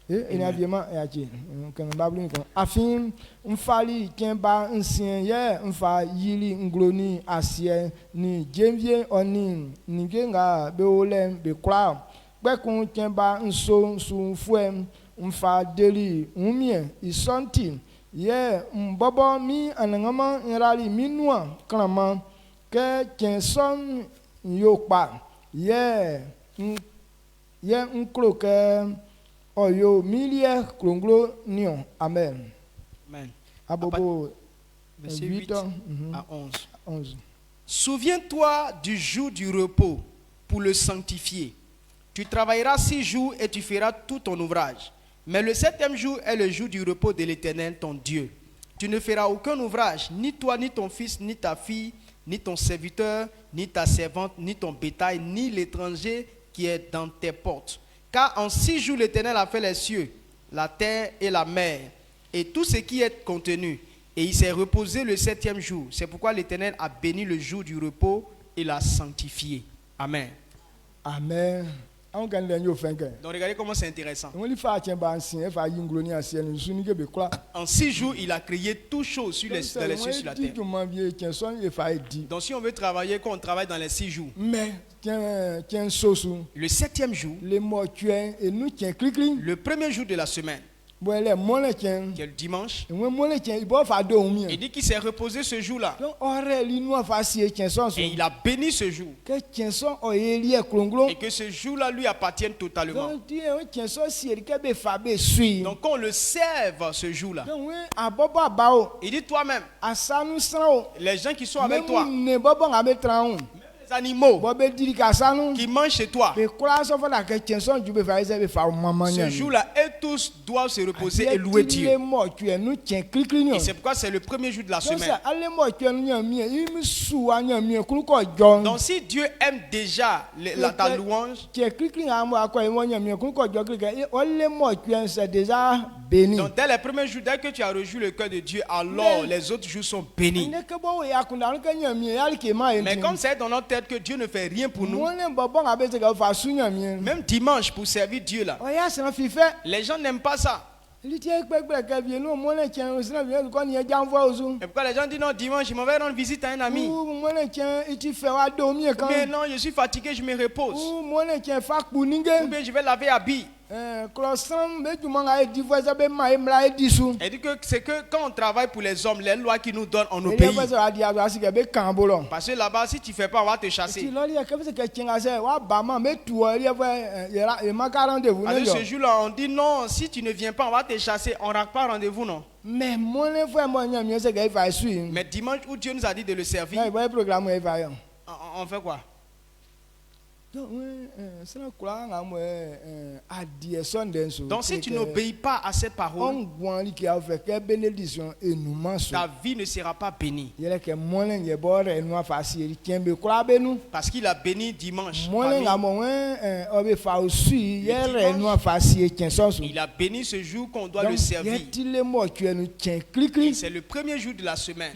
et aviement et aji kan bablu ko afin mfali kenba nsien ye mfa yili ngloni asie ni jemvie oni nigenga be ole be kra gbekun kenba nso su fue mfa deli umie isonti ye mbobo mi anangama nrali minua krama ke kenson yopa ye nkroke oyo milie kronglo nion amen. Amen. Abobo verset 8 à 11. Souviens-toi du jour du repos pour le sanctifier. Tu travailleras 6 jours et tu feras tout ton ouvrage. Mais le 7e jour est le jour du repos de l'Éternel, ton Dieu. Tu ne feras aucun ouvrage, ni toi, ni ton fils, ni ta fille, ni ton serviteur, ni ta servante, ni ton bétail, ni l'étranger qui est dans tes portes. Car en 6 jours l'Éternel a fait les cieux, la terre et la mer, et tout ce qui est contenu. Et il s'est reposé le 7e jour. C'est pourquoi l'Éternel a béni le jour du repos et l'a sanctifié. Amen. Amen. Donc regardez comment c'est intéressant. En 6 jours, il a créé toutes choses sur les cieux et sur la terre. Donc si on veut travailler, quand on travaille dans les 6 jours, le 7e jour, le premier jour de la semaine, qui est le dimanche, il dit qu'il s'est reposé ce jour-là. Et il a béni ce jour. Et que ce jour-là lui appartienne totalement. Donc qu'on le serve ce jour-là. Il dit toi-même, les gens qui sont avec toi, les animaux qui mangent chez toi, ce jour-là, eux tous doivent se reposer et louer Dieu. Et c'est pourquoi c'est le premier jour de la semaine. Donc si Dieu aime déjà ta louange, donc dès les premiers jours, dès que tu as rejoui le cœur de Dieu, alors les autres jours sont bénis. Mais comme c'est dans notre tête que Dieu ne fait rien pour nous, même dimanche pour servir Dieu là, les gens n'aiment pas ça. Et pourquoi les gens disent non, dimanche, je m'en vais rendre visite à un ami. Mais non, je suis fatigué, je me repose. Ou bien je vais laver habits. Elle dit que c'est que quand on travaille pour les hommes, les lois qu'ils nous donnent, on obéit. Parce que là-bas, si tu ne fais pas, on va te chasser. À ce jour-là, on dit non, si tu ne viens pas, on va te chasser. On n'a pas rendez-vous, non. Mais dimanche où Dieu nous a dit de le servir, on fait quoi? Donc si tu n'obéis pas à cette parole, ta vie ne sera pas bénie. Parce qu'il a béni dimanche. Il a béni ce jour qu'on doit le servir. C'est le premier jour de la semaine.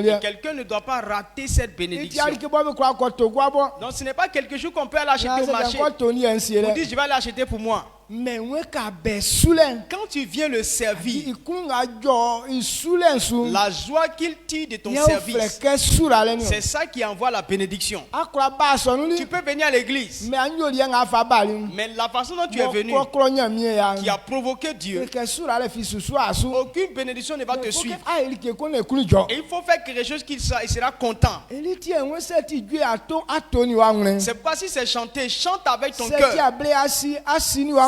Et quelqu'un ne doit pas rater cette bénédiction. Donc ce n'est pas quelque chose qu'on peut aller acheter au marché. Vous dites je vais aller acheter pour moi. Mais quand tu viens le servir, la joie qu'il tire de ton service, c'est ça qui envoie la bénédiction. Tu peux venir à l'église, mais la façon dont tu es venu, qui a provoqué Dieu, aucune bénédiction ne va te suivre. Et il faut faire quelque chose qu'il sera content. C'est pourquoi si c'est chanter, chante avec ton cœur.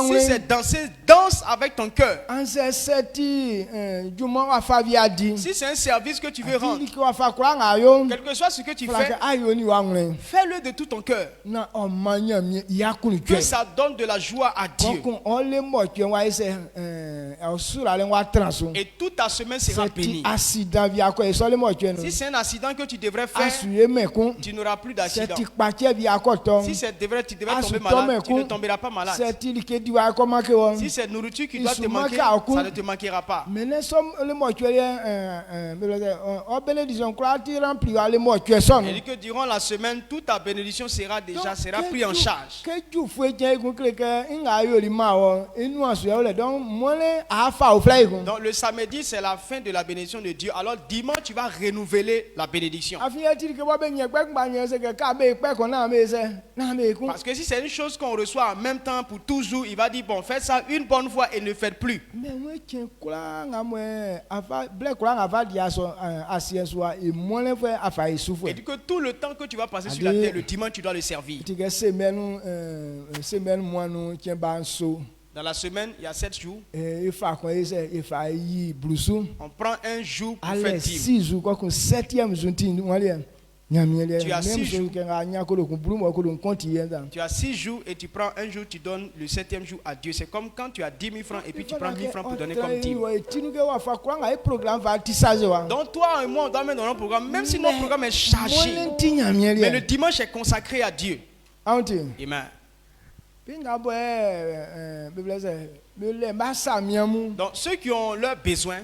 Si c'est danser, danse avec ton cœur. Si c'est un service que tu veux rendre, quel que soit ce que tu fais, fais-le de tout ton cœur. Que ça donne de la joie à Dieu. Et toute ta semaine sera bénie. Si c'est un accident que tu devrais faire, tu n'auras plus d'accident. Si tu devrais tomber malade, tu ne tomberas pas malade. Si c'est nourriture qui doit te manquer, ça ne te manquera pas. Il dit que durant la semaine, toute ta bénédiction sera prise en charge. Donc le samedi, c'est la fin de la bénédiction de Dieu. Alors dimanche, tu vas renouveler la bénédiction. Parce que si c'est une chose qu'on reçoit en même temps pour toujours, il va dire bon, faites ça une bonne fois et ne faites plus. Il dit que tout le temps que tu vas passer sur la terre, le dimanche, tu dois le servir. Dans la semaine, il y a 7 jours. On prend un jour pour faire 10. Tu as 6 jours. Tu as 6 jours et tu prends un jour, tu donnes le 7e jour à Dieu. C'est comme quand tu as 10 000 francs et puis tu prends 1000 francs pour donner comme 10. Donc toi et moi, on doit mettre dans notre programme, même si notre programme est chargé. Mais le dimanche est consacré à Dieu. Amen. Donc ceux qui ont leurs besoins,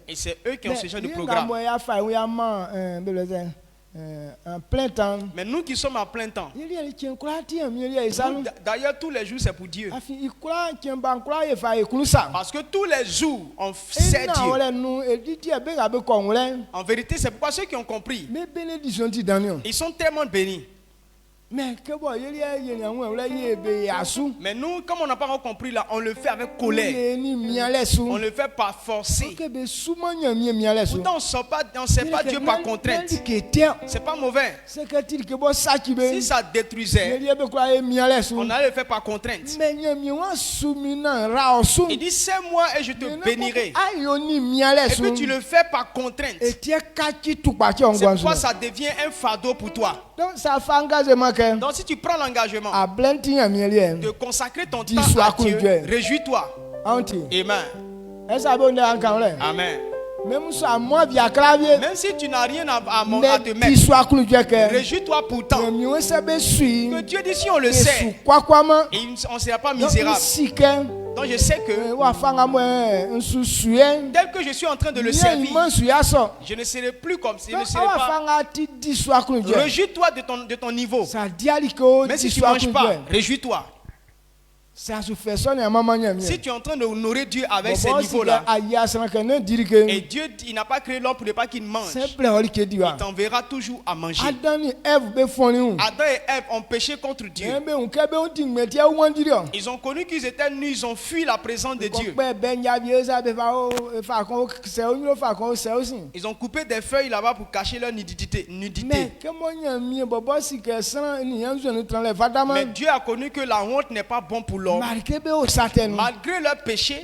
et c'est eux qui ont ce genre de programme. En plein temps. Mais nous qui sommes en plein temps, d'ailleurs tous les jours c'est pour Dieu. Parce que tous les jours on sait Dieu. En vérité c'est pourquoi ceux qui ont compris, ils sont tellement bénis. Mais nous, comme on n'a pas encore compris là, on le fait avec colère. On le fait par forcer. Pourtant on ne sait pas Dieu par contrainte. C'est pas mauvais. Si ça détruisait, on allait le faire par contrainte. Il dit c'est moi et je te bénirai. Et puis tu le fais par contrainte. C'est pourquoi ça devient un fardeau pour toi. Donc si tu prends l'engagement de consacrer ton temps à Dieu, réjouis-toi. Amen. Amen. Même si tu n'as rien à te mettre, réjouis-toi pourtant. Que Dieu dit si on le sait, et on ne sera pas misérable. Donc je sais que tel que je suis en train de le servir, je ne serai plus comme si je ne serai pas. Réjouis-toi de ton niveau. Même si tu ne manges pas, réjouis-toi. Si tu es en train d'honorer Dieu avec ces niveaux-là, et Dieu il n'a pas créé l'homme pour ne pas qu'il mange, il t'enverra toujours à manger. Adam et Ève ont péché contre Dieu. Ils ont connu qu'ils étaient nus, ils ont fui la présence de Dieu. Ils ont coupé des feuilles là-bas pour cacher leur nudité. Mais Dieu a connu que la honte n'est pas bon pour l'homme. Malgré leur péché,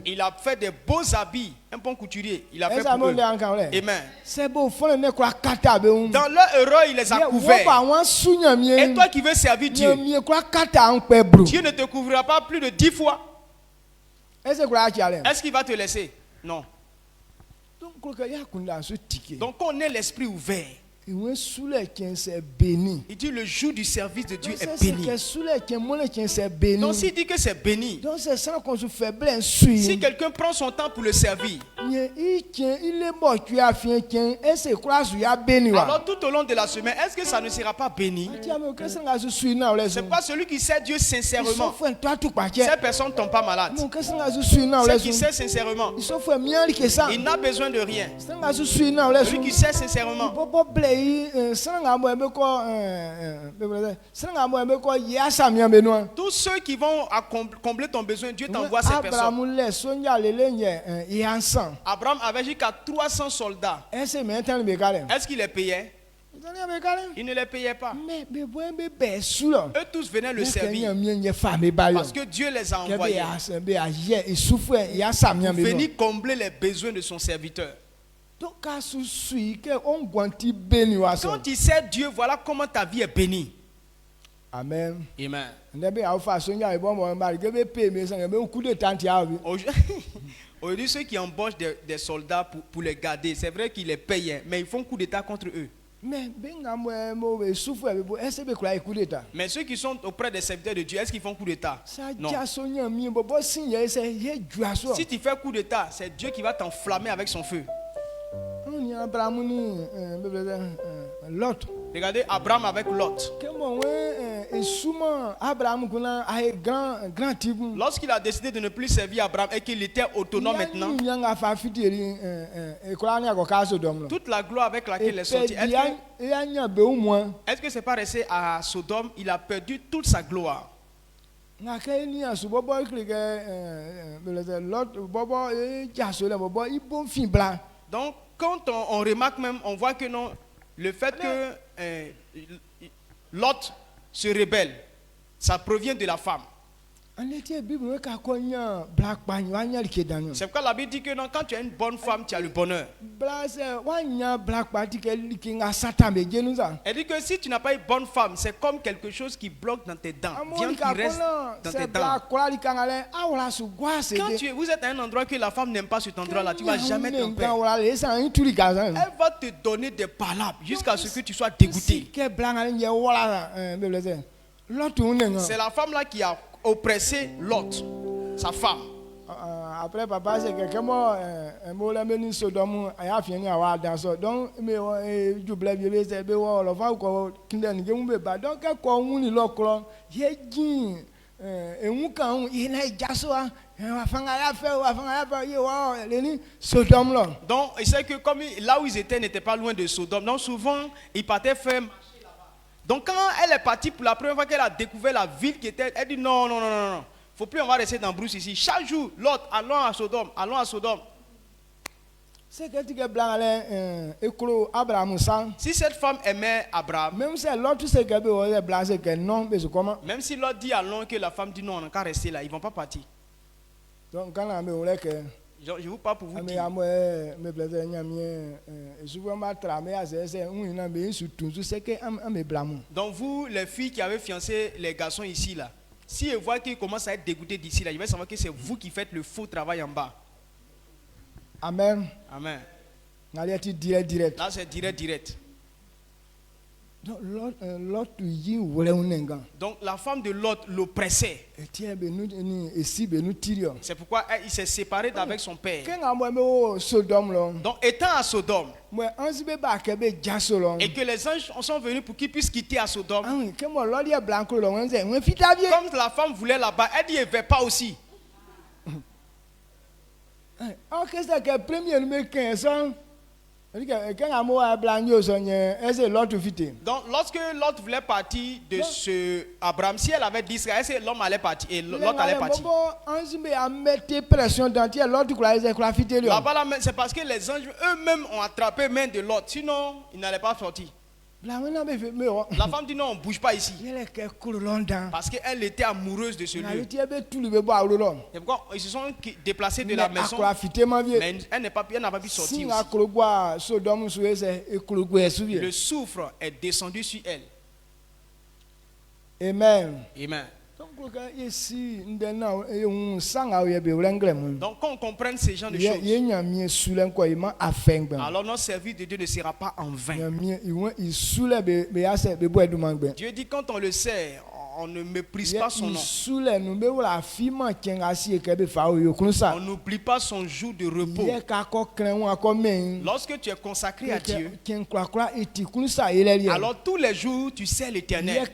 il a fait des beaux habits. Un bon couturier, il a fait pour eux. Amen. Dans leur erreur, il les a couverts. Et toi qui veux servir Dieu, Dieu ne te couvrira pas plus de 10 fois. Est-ce qu'il va te laisser? Non. Donc on est l'esprit ouvert. Il dit le jour du service de Dieu est béni. Donc s'il dit que c'est béni, si quelqu'un prend son temps pour le servir, alors tout au long de la semaine, est-ce que ça ne sera pas béni? C'est pas celui qui sert Dieu sincèrement. Ces personnes ne tombent pas malades. Ceux qui sert sincèrement, il n'a besoin de rien. Celui qui sert sincèrement, tous ceux qui vont combler ton besoin, Dieu t'envoie ces personnes. Abraham avait jusqu'à 300 soldats. Est-ce qu'il les payait? Il ne les payait pas. Eux tous venaient le servir parce que Dieu les a envoyés pour venir combler les besoins de son serviteur. Quand tu sais Dieu, voilà comment ta vie est bénie. Amen. Amen. Aujourd'hui, ceux qui embauchent des soldats pour les garder, c'est vrai qu'ils les payent, mais ils font coup d'état contre eux. Mais ceux qui sont auprès des serviteurs de Dieu, est-ce qu'ils font coup d'état? Non. Si tu fais coup d'état, c'est Dieu qui va t'enflammer avec son feu. Regardez Abraham avec Lot. Lorsqu'il a décidé de ne plus servir Abraham et qu'il était autonome maintenant, toute la gloire avec laquelle il est sorti, est-ce que c'est pas resté à Sodome? Il a perdu toute sa gloire. Donc quand on remarque même, on voit que non, le fait que Lot se rebelle, ça provient de la femme. C'est pourquoi la Bible dit que non, quand tu as une bonne femme, tu as le bonheur. Elle dit que si tu n'as pas une bonne femme, c'est comme quelque chose qui bloque dans tes dents, viande qui reste dans tes dents. Quand vous êtes à un endroit que la femme n'aime pas cet endroit-là, tu ne vas jamais t'en perdre. Elle va te donner des palabres jusqu'à ce que tu sois dégoûté. C'est la femme là qui a oppressé Lot, sa femme. Après papa c'est quelqu'un moi l'a mené Sodome a fini à danser donc mais je blâme c'est be wa lo fa ko kinden nge mu be ba donc ko wuni lokro ye jin enwu kan ina jaso a afanga ya fe ye wa leni Sodome là. Donc il sait que comme là où ils étaient n'était pas loin de Sodome, donc souvent ils partaient faire. Donc quand elle est partie pour la première fois qu'elle a découvert la ville qui était, elle dit non, faut plus on va rester dans Brousse ici. Chaque jour, l'autre, allons à Sodome. Si cette femme aimait Abraham, même si l'autre dit allons que la femme dit non, on n'a qu'à rester là, ils ne vont pas partir. Donc je vous parle pour vous dire. Donc vous, les filles qui avez fiancé les garçons ici là, si ils voient qu'ils commencent à être dégoûtés d'ici là, ils vont savoir que c'est vous qui faites le faux travail en bas. Amen. Amen. Là c'est direct. Donc la femme de Lot l'oppressait. C'est pourquoi il s'est séparé d'avec son père. Donc étant à Sodome, et que les anges sont venus pour qu'ils puissent quitter à Sodome, comme la femme voulait là-bas, elle dit elle ne va pas aussi. Donc lorsque Lot voulait partir de ce Abraham, si elle avait dit ça, est-ce que l'homme allait partir et Lot allait partir? Là-bas, c'est parce que les anges eux-mêmes ont attrapé main de Lot, sinon il n'allait pas sortir. La femme dit non, on ne bouge pas ici. Parce qu'elle était amoureuse de ce lieu. C'est pourquoi ils se sont déplacés de la maison. Mais elle n'a pas pu sortir aussi. Le soufre est descendu sur elle. Amen. Amen. Donc quand on comprenne ces genres de choses, alors notre service de Dieu ne sera pas en vain. Dieu dit quand on le sait, on ne méprise pas son nom. On n'oublie pas son jour de repos. Lorsque tu es consacré à Dieu, alors tous les jours tu sais l'Éternel.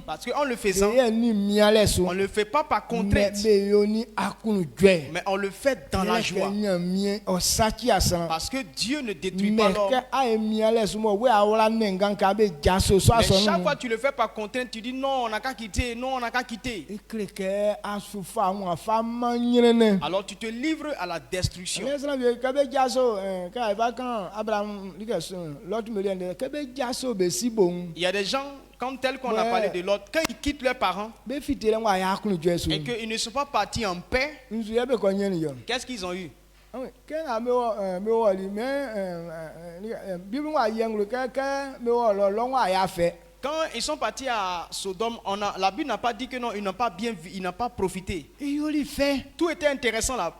Parce qu'en le faisant, on ne le fait pas par contrainte, mais on le fait dans la joie. Parce que Dieu ne détruit pas l'homme. Mais chaque fois que tu le fais par contrainte, tu dis non, on n'a qu'à quitter, non, on n'a qu'à quitter. Alors tu te livres à la destruction. Il y a des gens, comme tel qu'on a parlé de l'autre, quand ils quittent leurs parents et qu'ils ne sont pas partis en paix, qu'est-ce qu'ils ont eu? Quand ils sont partis à Sodome, la Bible n'a pas dit que non, ils n'ont pas bien vu, ils n'ont pas profité. Tout était intéressant là-bas.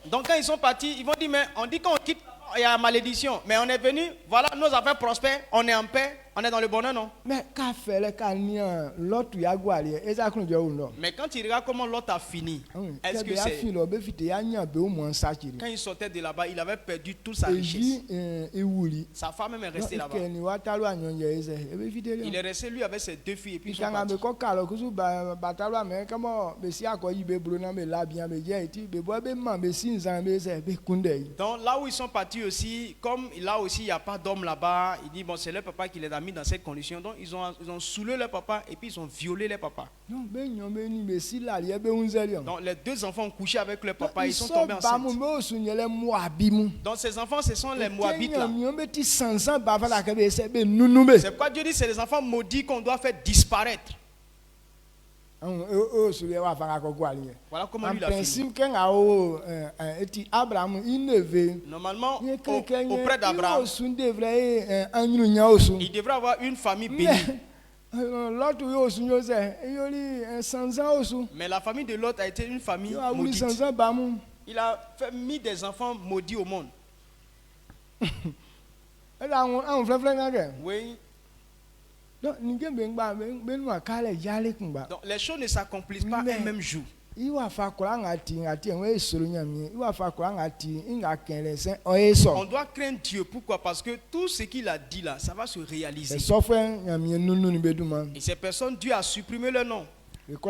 Donc quand ils sont partis, ils vont dire mais on dit qu'on quitte, il y a malédiction, mais on est venu, voilà, nos affaires prospèrent, on est en paix, on est dans le bonheur, non? Mais quand tu regardes comment l'autre a fini, est-ce que c'est... Quand il sortait de là-bas, il avait perdu toute sa richesse. Sa femme même est restée là-bas. Il est resté lui avec ses deux filles et puis ils sont partis. Donc là où ils sont partis aussi, comme là aussi il n'y a pas d'homme là-bas, il dit bon c'est leur papa qui les a mis dans cette condition, donc ils ont saoulé leur papa et puis ils ont violé leur papa. Donc les deux enfants ont couché avec leur papa et ils sont tombés enceintes. Donc ces enfants ce sont les Moabites là. C'est pourquoi Dieu dit c'est les enfants maudits qu'on doit faire disparaître. Voilà comment lui l'a fini. Normalement, auprès d'Abraham, il devrait avoir une famille bénie. Mais la famille de Lot a été une famille maudite. Il a mis des enfants maudits au monde. Oui. Donc les choses ne s'accomplissent pas un même jour. On doit craindre Dieu. Pourquoi? Parce que tout ce qu'il a dit là, ça va se réaliser. Et ces personnes, Dieu a supprimé leur nom. Donc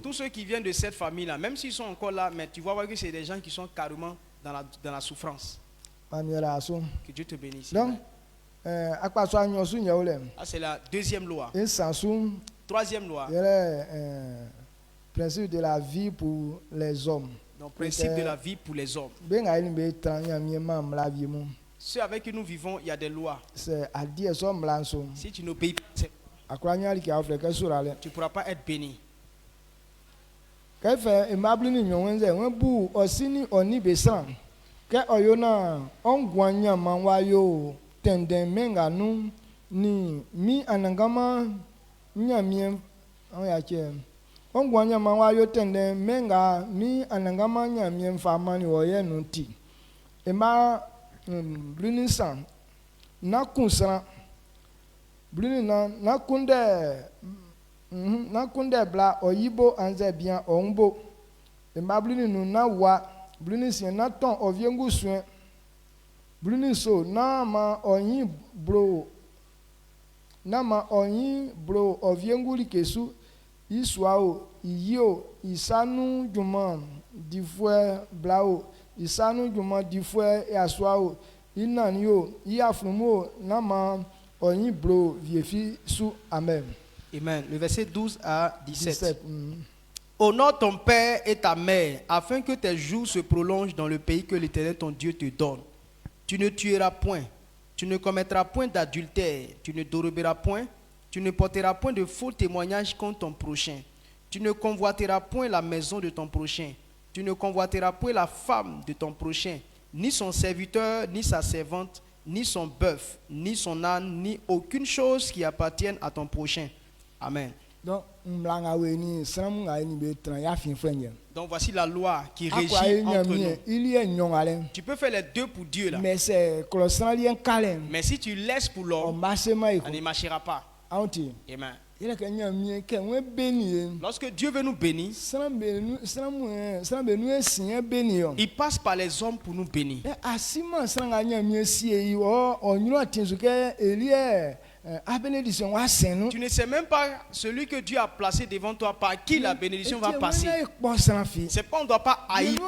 tous ceux qui viennent de cette famille-là, même s'ils sont encore là, mais tu vois que c'est des gens qui sont carrément dans la souffrance. Que Dieu te bénisse. Donc, c'est la deuxième loi. Troisième loi. Principe de la vie pour les hommes. Donc, principe de la vie pour les hommes. Ceux avec qui nous vivons, il y a des lois. Si tu n'obéis pas, tu ne pourras pas être béni. Ke oyona ongwanya manwayo tenden menganu ni mi anangama nyamie oyache ongwanya mawa yotende menga mi anangama nya mi mfama ni woye nunti ema blinisan na kunsa blinina na kunde bla oyibo anze bien onbo ema blininu na wa blinisien na ton oviengu soin bliniso na ma oyin bro oviengu likesu Iswao, iyo, isanu juma difwe blao, isanu juma difwe aswao, inanyo, iafrumo, nama, oni bro, viefi sous amen. Amen. Le verset 12 à 17. Honore ton père et ta mère, afin que tes jours se prolongent dans le pays que l'Éternel ton Dieu te donne. Tu ne tueras point, tu ne commettras point d'adultère, tu ne déroberas point. Tu ne porteras point de faux témoignages contre ton prochain. Tu ne convoiteras point la maison de ton prochain. Tu ne convoiteras point la femme de ton prochain, ni son serviteur, ni sa servante, ni son bœuf, ni son âne, ni aucune chose qui appartienne à ton prochain. Amen. Donc voici la loi qui régit entre nous. Tu peux faire les deux pour Dieu là. Mais si tu laisses pour l'homme, on ne marchera pas. Amen. Lorsque Dieu veut nous bénir, il passe par les hommes pour nous bénir. Tu ne sais même pas celui que Dieu a placé devant toi par qui la bénédiction va passer. C'est pas on ne doit pas haïr.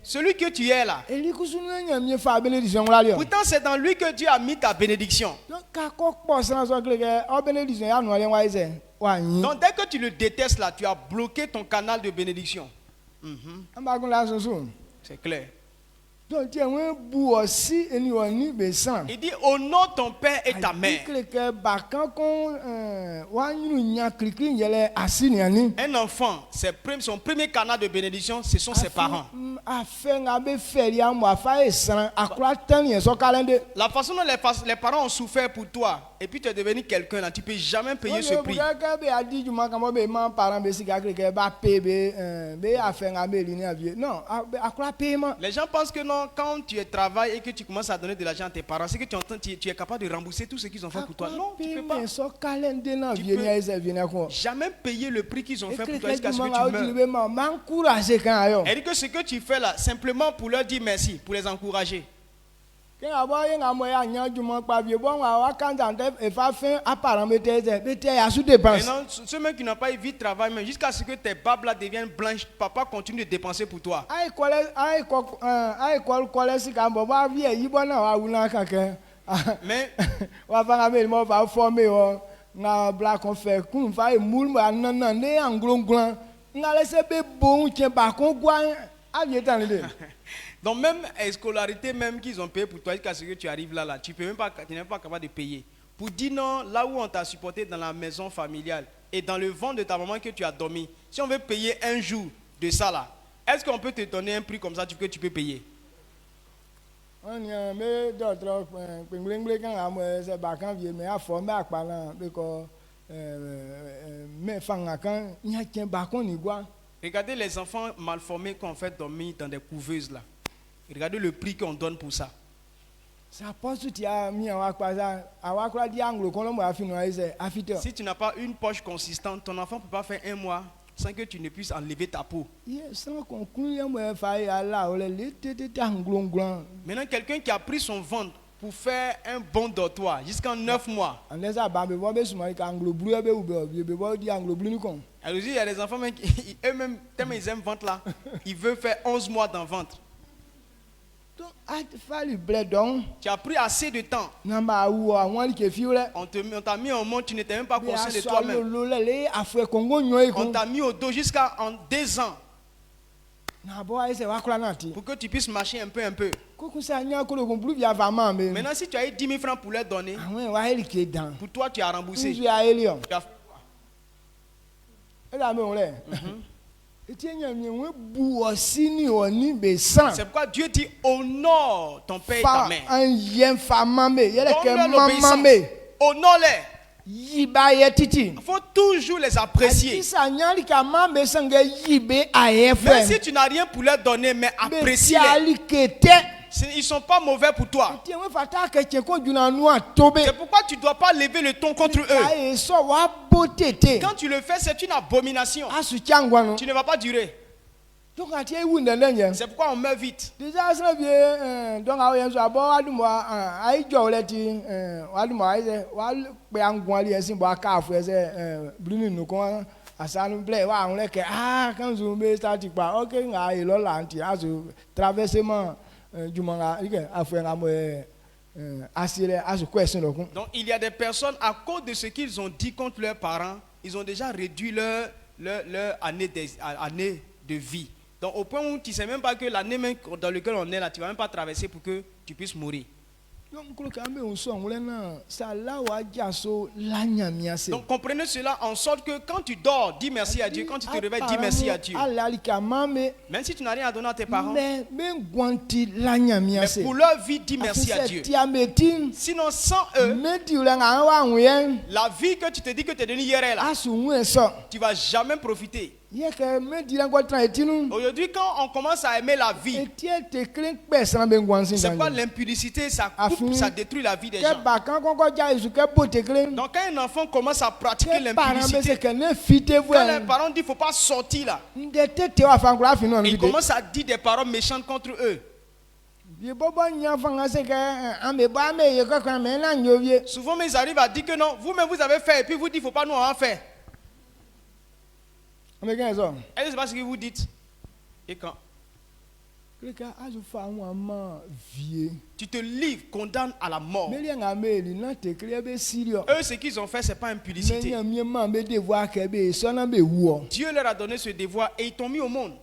Celui que tu es là. Pourtant c'est dans lui que Dieu a mis ta bénédiction. Donc dès que tu le détestes là, tu as bloqué ton canal de bénédiction. C'est clair. Il dit honore ton père et ta mère. Un enfant, son premier canal de bénédiction, ce sont ses parents. La façon dont les parents ont souffert pour toi, et puis tu es devenu quelqu'un là, tu ne peux jamais payer ce prix. Les gens pensent que non, quand tu travailles et que tu commences à donner de l'argent à tes parents, c'est que tu es capable de rembourser tout ce qu'ils ont fait pour toi. Non, tu ne peux pas. Tu peux jamais payer le prix qu'ils ont fait pour toi jusqu'à ce que tu meurs. Elle dit que ce que tu fais là, simplement pour leur dire merci, pour les encourager. Maintenant, ceux même qui n'ont pas eu de travail, mais jusqu'à ce que tes babes là deviennent blanches, papa continue de dépenser pour toi. Mais donc même scolarité même qu'ils ont payé pour toi jusqu'à ce que tu arrives là, tu n'es même pas capable de payer. Pour dire non, là où on t'a supporté dans la maison familiale et dans le ventre de ta maman que tu as dormi, si on veut payer un jour de ça là, est-ce qu'on peut te donner un prix comme ça que tu peux payer? Regardez les enfants mal formés qu'on fait dormir dans des couveuses là. Regardez le prix qu'on donne pour ça. Si tu n'as pas une poche consistante, ton enfant ne peut pas faire un mois sans que tu ne puisses enlever ta peau. Maintenant, quelqu'un qui a pris son ventre pour faire un bon dortoir jusqu'en 9 mois. Alors, il y a des enfants qui eux-mêmes, tellement ils aiment ventre là, ils veulent faire 11 mois dans le ventre. Tu as pris assez de temps. On t'a mis au monde, tu n'étais même pas conscient de toi-même. On t'a mis au dos jusqu'à 2 ans. Pour que tu puisses marcher un peu. Maintenant, si tu as eu 10 000 francs pour leur donner, pour toi, tu as remboursé. C'est pourquoi Dieu dit honore ton père et ta mère. Honore-les. Il faut toujours les apprécier. Même si tu n'as rien pour leur donner, mais apprécie-les. Ils ne sont pas mauvais pour toi. C'est pourquoi tu ne dois pas lever le ton contre eux. Quand tu le fais, c'est une abomination. Tu ne vas pas durer. C'est pourquoi on meurt vite. Donc il y a des personnes, à cause de ce qu'ils ont dit contre leurs parents, ils ont déjà réduit leur année de vie. Donc au point où tu ne sais même pas que l'année même dans laquelle on est là, tu ne vas même pas traverser pour que tu puisses mourir. Donc comprenez cela en sorte que quand tu dors, dis merci à Dieu. Quand tu te réveilles, dis merci à Dieu. Même si tu n'as rien à donner à tes parents, mais pour leur vie, dis merci à Dieu. Sinon sans eux, la vie que tu te dis que tu es donné hier est là, tu ne vas jamais profiter. Aujourd'hui, quand on commence à aimer la vie, c'est pas l'impudicité, ça coupe, ça détruit la vie des gens. Donc quand un enfant commence à pratiquer l'impudicité, quand les parents disent qu'il ne faut pas sortir là, ils commencent à dire des paroles méchantes contre eux. Souvent, mais ils arrivent à dire que non, vous-même vous avez fait et puis vous dites qu'il ne faut pas nous en faire. Est-ce que c'est pas ce que vous dites? Et quand tu te livres, condamnes à la mort. Eux, ce qu'ils ont fait, c'est pas impudicité. Dieu leur a donné ce devoir et ils t'ont mis au monde.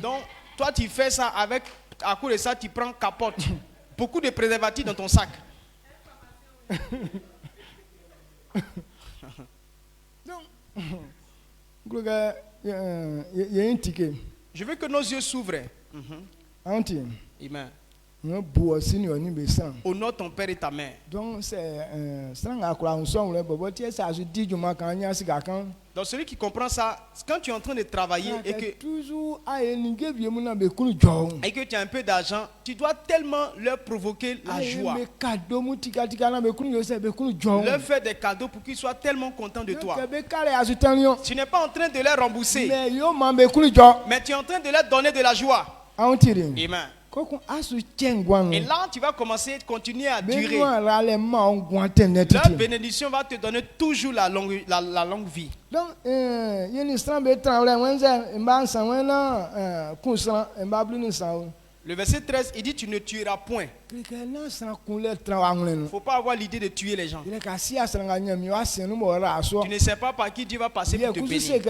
Donc, toi, tu fais ça avec, à cause de ça, tu prends capote. Beaucoup de préservatifs dans ton sac. Je veux que nos yeux s'ouvrent. Amen. Honore ton père et ta mère. Donc celui qui comprend ça, quand tu es en train de travailler et que tu as un peu d'argent, tu dois tellement leur provoquer la joie. Leur faire des cadeaux pour qu'ils soient tellement contents de toi. Tu n'es pas en train de leur rembourser, mais tu es en train de leur donner de la joie. Amen. Et là, tu vas continuer à durer. La bénédiction va te donner toujours la longue vie. Donc, le verset 13, il dit tu ne tueras point. Il ne faut pas avoir l'idée de tuer les gens. Tu ne sais pas par qui Dieu va passer pour te bénir.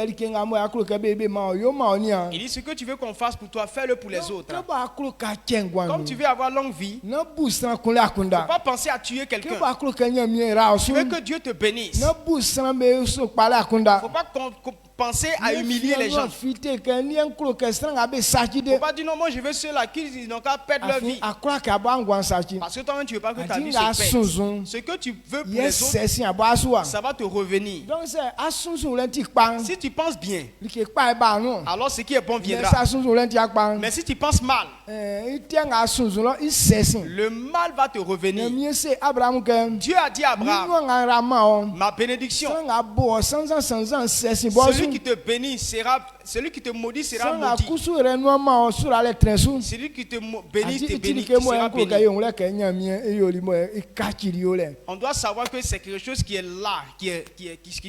Il dit ce que tu veux qu'on fasse pour toi, fais-le pour les autres. Comme tu veux avoir longue vie, il ne faut pas penser à tuer quelqu'un. Tu veux que Dieu te bénisse. Il ne faut pas penser à humilier les gens. Il ne faut pas dire non, moi je veux ceux-là qui n'ont qu'à perdre leur vie. Parce que toi-même tu ne veux pas que ta vie se perde. Ce que tu veux pour les autres, ça va te revenir. Si tu penses bien, alors ce qui est bon viendra. Mais si tu penses mal, le mal va te revenir. Dieu a dit à Abraham, ma bénédiction, celui qui te bénit sera, celui qui te maudit sera maudit. Celui qui te bénit te bénit, sera béni. On doit savoir que c'est quelque chose qui est là, qui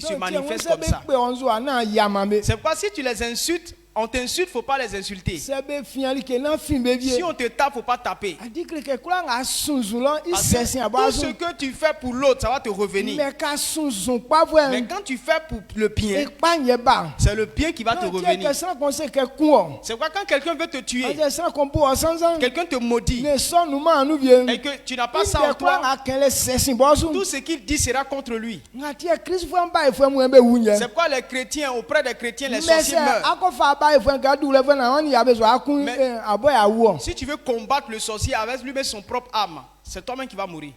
se manifeste comme ça. C'est pourquoi si tu les insultes, on t'insulte, il ne faut pas les insulter. Si on te tape, il ne faut pas taper. Parce que tout ce que tu fais pour l'autre, ça va te revenir. Mais quand tu fais pour le bien, c'est le bien qui va te revenir. C'est pourquoi quand quelqu'un veut te tuer, quelqu'un te maudit, et que tu n'as pas ça en toi, tout ce qu'il dit sera contre lui. C'est pourquoi les chrétiens, auprès des chrétiens, les sorciers meurent. Mais si tu veux combattre le sorcier avec lui-même son propre âme, c'est toi-même qui vas mourir.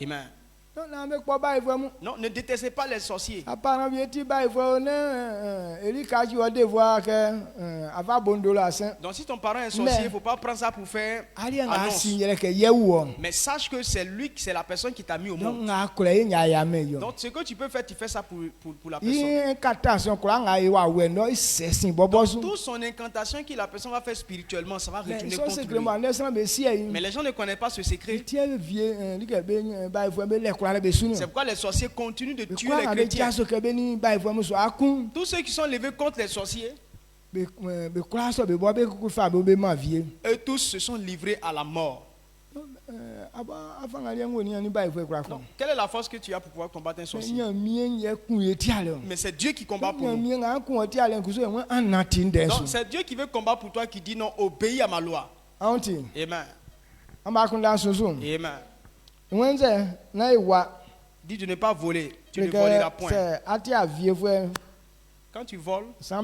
Amen. Non, ne détestez pas les sorciers. Donc si ton parent est sorcier, il ne faut pas prendre ça pour faire annonce. Mais sache que c'est lui, c'est la personne qui t'a mis au monde. Donc ce que tu peux faire, tu fais ça pour la personne. Donc, toute son incantation que la personne va faire spirituellement, ça va retourner contre lui. Mais les gens ne connaissent pas ce secret. C'est pourquoi les sorciers continuent de tuer les chrétiens. Tous ceux qui sont levés contre les sorciers, eux tous se sont livrés à la mort. Donc, quelle est la force que tu as pour pouvoir combattre un sorcier? Mais c'est Dieu qui combat pour nous. Donc c'est Dieu qui veut combattre pour toi, qui dit non, obéis à ma loi. Amen. Amen. Dis de ne pas voler, tu ne voleras point. Quand tu voles, on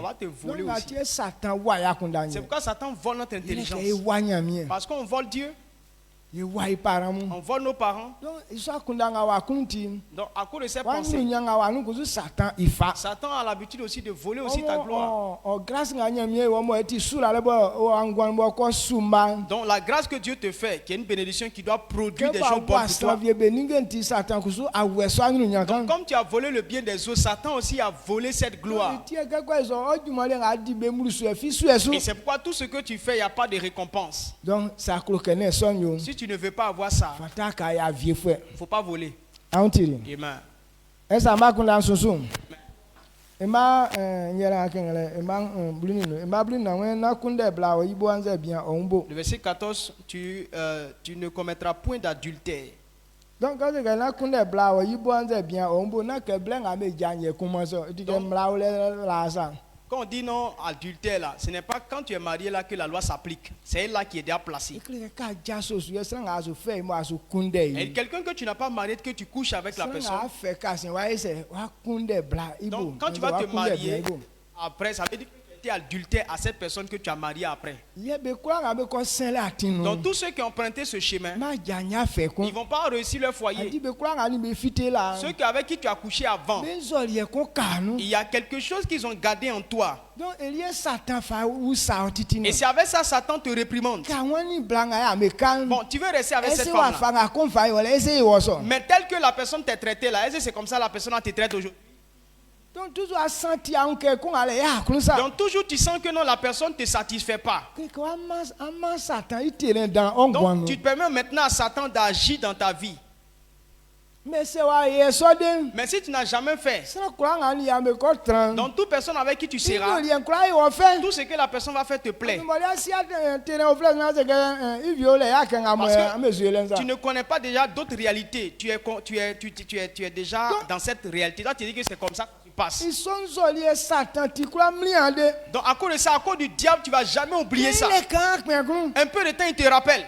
va te voler aussi. C'est pourquoi Satan vole notre intelligence. Parce qu'on vole Dieu. On vole nos parents. Donc à cause de ces pensées, Satan a l'habitude aussi de voler aussi ta gloire. Donc la grâce que Dieu te fait, qui est une bénédiction qui doit produire des choses bonnes pour toi. Donc comme tu as volé le bien des autres, Satan aussi a volé cette gloire. Et c'est pourquoi tout ce que tu fais, il n'y a pas de récompense. Donc si tu ne veux pas avoir ça, il ne faut pas voler. Amen. Le verset 14, tu ne commettras point d'adultère. Donc, quand on dit non adultère là, ce n'est pas quand tu es marié là que la loi s'applique. C'est elle là qui est déjà placée. Et quelqu'un que tu n'as pas marié, que tu couches avec la personne. Donc quand tu vas te marier, après ça veut dire que tu es adultère à cette personne que tu as mariée après. Donc tous ceux qui ont emprunté ce chemin, ils ne vont pas réussir leur foyer. Ceux avec qui tu as couché avant, il y a quelque chose qu'ils ont gardé en toi. Et c'est avec ça Satan te réprimande. Bon, tu veux rester avec cette femme-là. Mais tel que la personne t'a traité là, est-ce que c'est comme ça la personne te traite aujourd'hui? Donc toujours tu sens que non, la personne ne te satisfait pas. Donc tu te permets maintenant à Satan d'agir dans ta vie. Mais si tu n'as jamais fait, donc toute personne avec qui tu seras, tout ce que la personne va faire te plaît. Parce que tu ne connais pas déjà d'autres réalités. Tu es déjà dans cette réalité. Là, tu dis que c'est comme ça que tu passes. Donc à cause de ça, à cause du diable, tu ne vas jamais oublier ça. Un peu de temps, il te rappelle.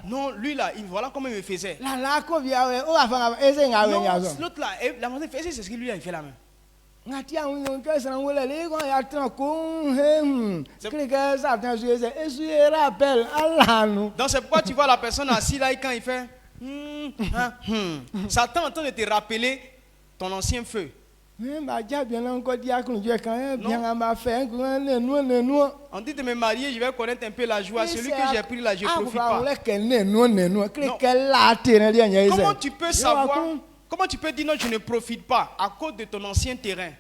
Non, lui là, voilà comment il me faisait. Non, l'autre là, la manière de faire, c'est ce que lui a fait la main. Donc c'est pourquoi tu vois la personne assise là et quand il fait Satan est en train de te rappeler ton ancien feu. On dit de me marier, je vais connaître un peu la joie. Celui que j'ai pris là, je ne profite pas. Comment tu peux savoir? Comment tu peux dire non, je ne profite pas à cause de ton ancien terrain?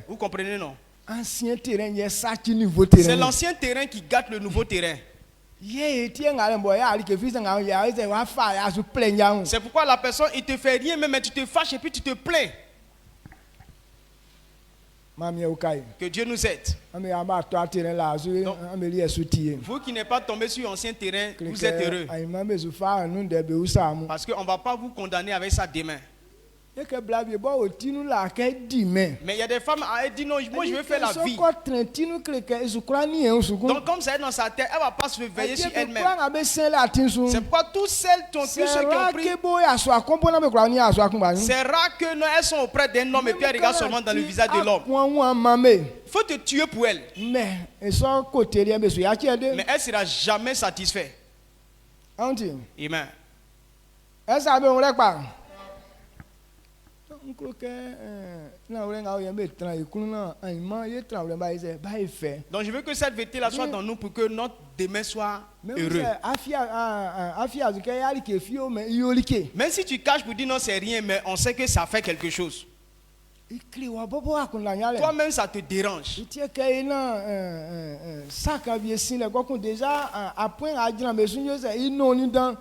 Vous comprenez, non? C'est l'ancien terrain qui gâte le nouveau terrain. C'est pourquoi la personne, il te fait rien, mais tu te fâches et puis tu te plains. Que Dieu nous aide. Donc, vous qui n'êtes pas tombé sur l'ancien terrain, vous êtes heureux. Parce qu'on ne va pas vous condamner avec ça demain. Mais il y a des femmes, elle dit non, moi je veux faire la vie. Donc comme ça est dans sa tête, elle ne va pas se veiller sur elle-même. C'est pourquoi tous celles qui ont pris, c'est rare que non, elles sont auprès d'un homme et puis elles regardent seulement dans le visage de l'homme. Il faut te tuer pour elle. Mais elle ne sera jamais satisfaite. Amen. Donc je veux que cette vérité-là soit dans nous pour que notre demain soit heureux. Même si tu caches pour dire non c'est rien, mais on sait que ça fait quelque chose. Toi-même ça te dérange.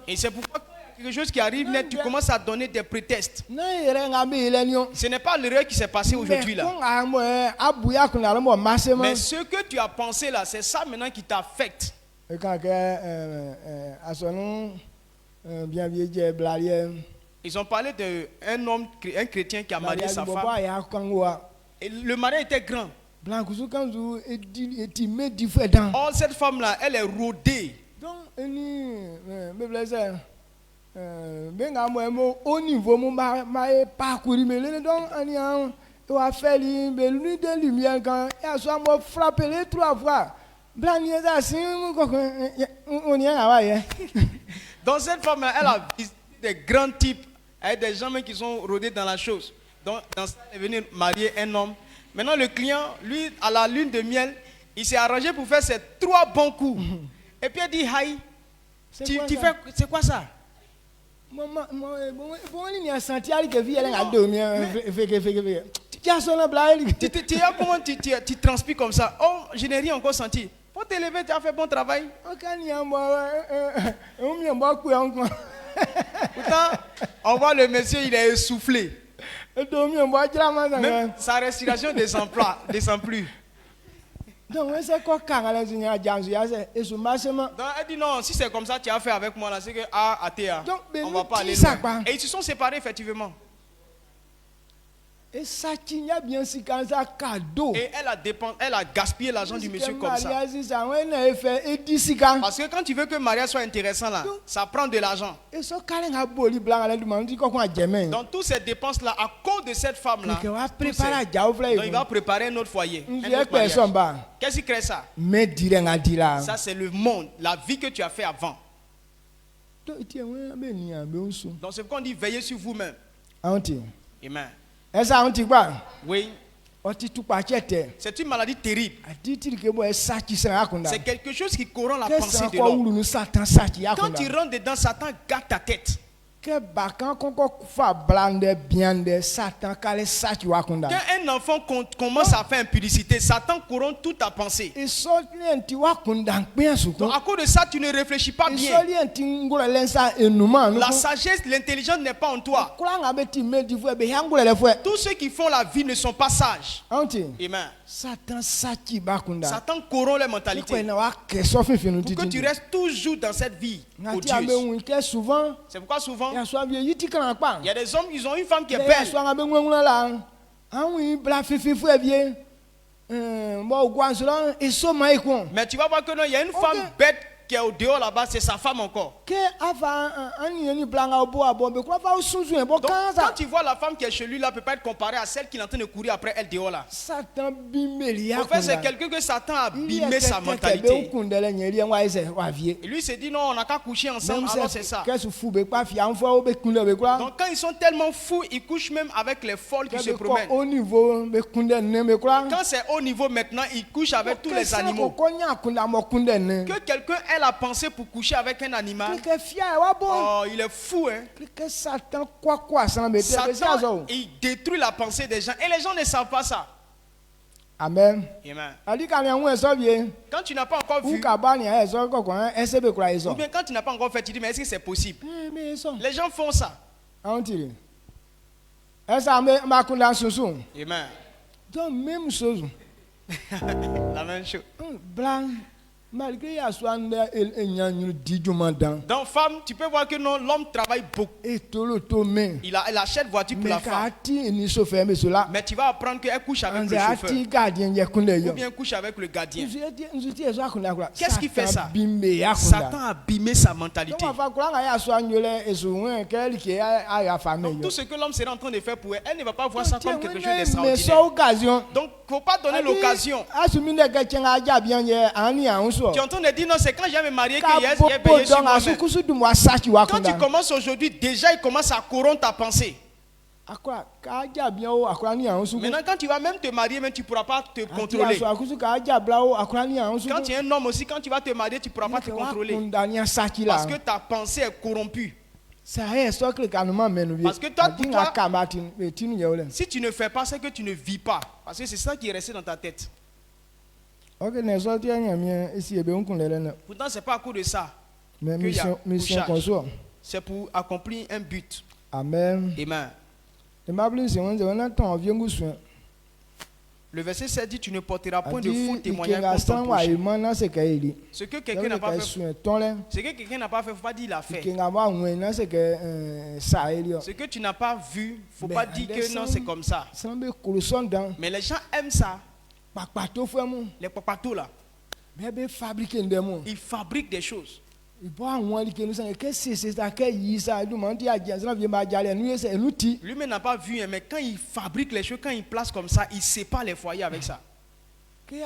Et c'est pourquoi quelque chose qui arrive net, tu commences à donner des prétextes. Ce n'est pas l'erreur qui s'est passée aujourd'hui là. Mais ce que tu as pensé là, c'est ça maintenant qui t'affecte. Ils ont parlé d'un homme, un chrétien qui a marié sa femme. Et le mariage était grand. Or cette femme là, elle est rodée. Au niveau parcouru de lumière quand elle frappé les 3 fois. Donc cette femme elle a visité des grands types avec des gens qui sont rodés dans la chose. Donc dans ça elle est venue marier un homme. Maintenant le client lui à la lune de miel il s'est arrangé pour faire ses 3 bons coups. Et puis il dit Haï, tu fais c'est quoi ça? Tu transpires comme ça. Oh, je n'ai rien encore senti. Pour te lever, tu as fait bon travail. Pourtant, on voit le monsieur, il est essoufflé. Même sa respiration ne descend plus. Donc elle dit non, si c'est comme ça tu as fait avec moi là, c'est que on va pas aller loin. Et ils se sont séparés effectivement. Et elle a gaspillé l'argent du monsieur comme ça. Parce que quand tu veux que le mariage soit intéressant là, ça prend de l'argent. Donc toutes ces dépenses là, à cause de cette femme là, il va préparer un autre foyer. Qu'est-ce qui crée ça? Ça c'est le monde, la vie que tu as fait avant. Donc c'est pourquoi on dit veillez sur vous-même. Amen. Oui. C'est une maladie terrible. C'est quelque chose qui corrompt la pensée de l'homme. Quand tu rentres dedans, Satan garde ta tête. Quand un enfant commence à faire impudicité, Satan corrompt toute ta pensée. Donc à cause de ça, tu ne réfléchis pas bien. La sagesse, l'intelligence n'est pas en toi. Tous ceux qui font la vie ne sont pas sages. Amen. Satan corrompt les mentalités. Pour que tu restes toujours dans cette vie odieuse. C'est pourquoi souvent, il y a des hommes, ils ont une femme qui est belle. Mais tu vas voir que non, il y a une femme bête qui est au dehors là-bas, c'est sa femme encore. Donc, quand tu vois la femme qui est chez lui là, peut pas être comparée à celle qui est en train de courir après elle dehors là. En fait, c'est quelqu'un que Satan a abîmé sa mentalité. Et lui s'est dit non, on n'a qu'à coucher ensemble, alors c'est ça. Donc quand ils sont tellement fous, ils couchent même avec les folles qui se promènent. Quand c'est haut niveau maintenant, ils couchent avec tous les animaux. Que quelqu'un ait la pensée pour coucher avec un animal, oh, il est fou, hein? Satan, il détruit la pensée des gens et les gens ne savent pas ça. Amen. Amen. Quand tu n'as pas encore vu, ou bien quand tu n'as pas encore fait, tu dis mais est-ce que c'est possible? Les gens font ça. Amen. Donc même chose. La même chose. Blanc. Malgré ya soit dans femme, tu peux voir que non, l'homme travaille beaucoup. Il achète voiture pour la femme. Mais tu vas apprendre qu'elle couche avec le chauffeur. Ou bien couche avec le gardien. Qu'est-ce qui fait ça? Satan a abîmé sa mentalité. Donc, tout ce que l'homme sera en train de faire pour elle, elle ne va pas voir ça comme quelque chose d'extraordinaire. Donc, il ne faut pas donner l'occasion. Tu es en train de dire non, c'est quand je vais me marier que j'ai payé sur moi-même. Quand tu commences aujourd'hui, déjà il commence à corrompre ta pensée. Maintenant, quand tu vas même te marier, tu ne pourras pas te contrôler. Quand tu es un homme aussi, quand tu vas te marier, tu ne pourras pas te contrôler. Parce que ta pensée est corrompue. Parce que toi, si tu ne fais pas, c'est que tu ne vis pas. Parce que c'est ça qui est resté dans ta tête. Pourtant, ce n'est pas à cause de ça qu'il y a couchage. C'est pour accomplir un but. Amen. Amen. Le verset 7 dit, tu ne porteras point de faux témoignages contre ton prochain. Ce que quelqu'un n'a pas fait, il ne faut pas dire il a fait. Ce que tu n'as pas vu, il ne faut pas dire que non, c'est comme ça. Mais les gens aiment ça. Les papatos là, ils fabriquent des choses. Lui-même n'a pas vu, mais quand il fabrique les choses, quand il place comme ça, il sépare les foyers avec ça. Donc,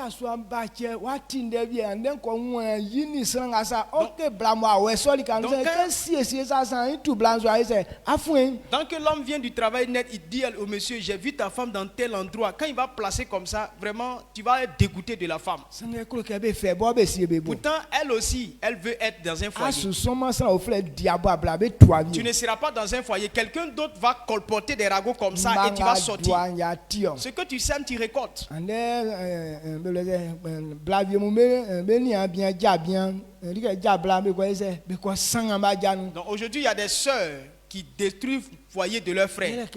que l'homme vient du travail net, il dit au monsieur, j'ai vu ta femme dans tel endroit. Quand il va placer comme ça, vraiment, tu vas être dégoûté de la femme. Pourtant, elle aussi, elle veut être dans un foyer. Tu ne seras pas dans un foyer. Quelqu'un d'autre va colporter des ragots comme ça et tu vas sortir. Ce que tu sèmes, tu récoltes. Donc aujourd'hui, il y a des sœurs qui détruisent le foyer de leurs frères.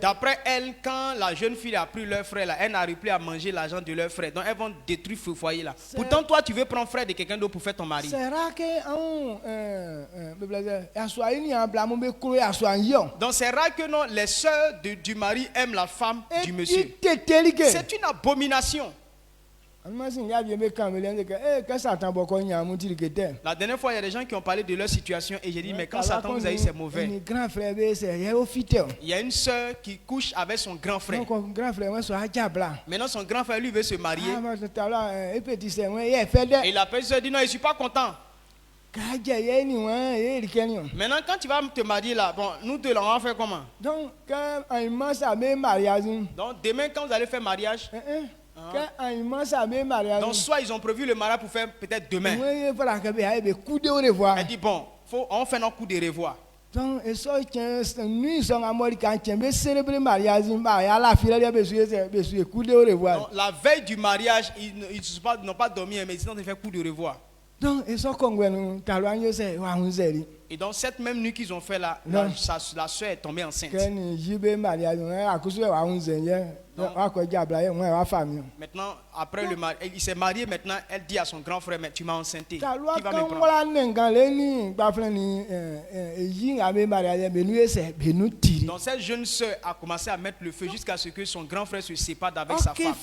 D'après elle, quand la jeune fille a pris leur frère, là, elle n'arrive plus à manger l'argent de leur frère. Donc elles vont détruire ce foyer là. Pourtant toi tu veux prendre frère de quelqu'un d'autre pour faire ton mari. Donc c'est rare que non, les sœurs du mari aiment la femme du monsieur. C'est une abomination. La dernière fois, il y a des gens qui ont parlé de leur situation et j'ai dit, mais quand Satan vous a dit c'est mauvais. Il y a une soeur qui couche avec son grand frère. Maintenant, son grand frère lui veut se marier. Et la personne dit, non, je ne suis pas content. Maintenant, quand tu vas te marier là, bon, nous deux là, on va faire comment? Donc, demain, quand vous allez faire mariage, donc soit ils ont prévu le mariage pour faire peut-être demain. Elle dit bon, on fait notre coup de revoir. Donc la veille du mariage, ils n'ont pas dormi, mais ils ont fait coup de revoir. Et dans cette même nuit qu'ils ont fait là, la soeur est tombée enceinte. Maintenant, après le mariage, il s'est marié, maintenant elle dit à son grand frère, mais tu m'as enceinté. Qui va me prendre? Donc cette jeune soeur a commencé à mettre le feu jusqu'à ce que son grand frère se sépare d'avec sa femme.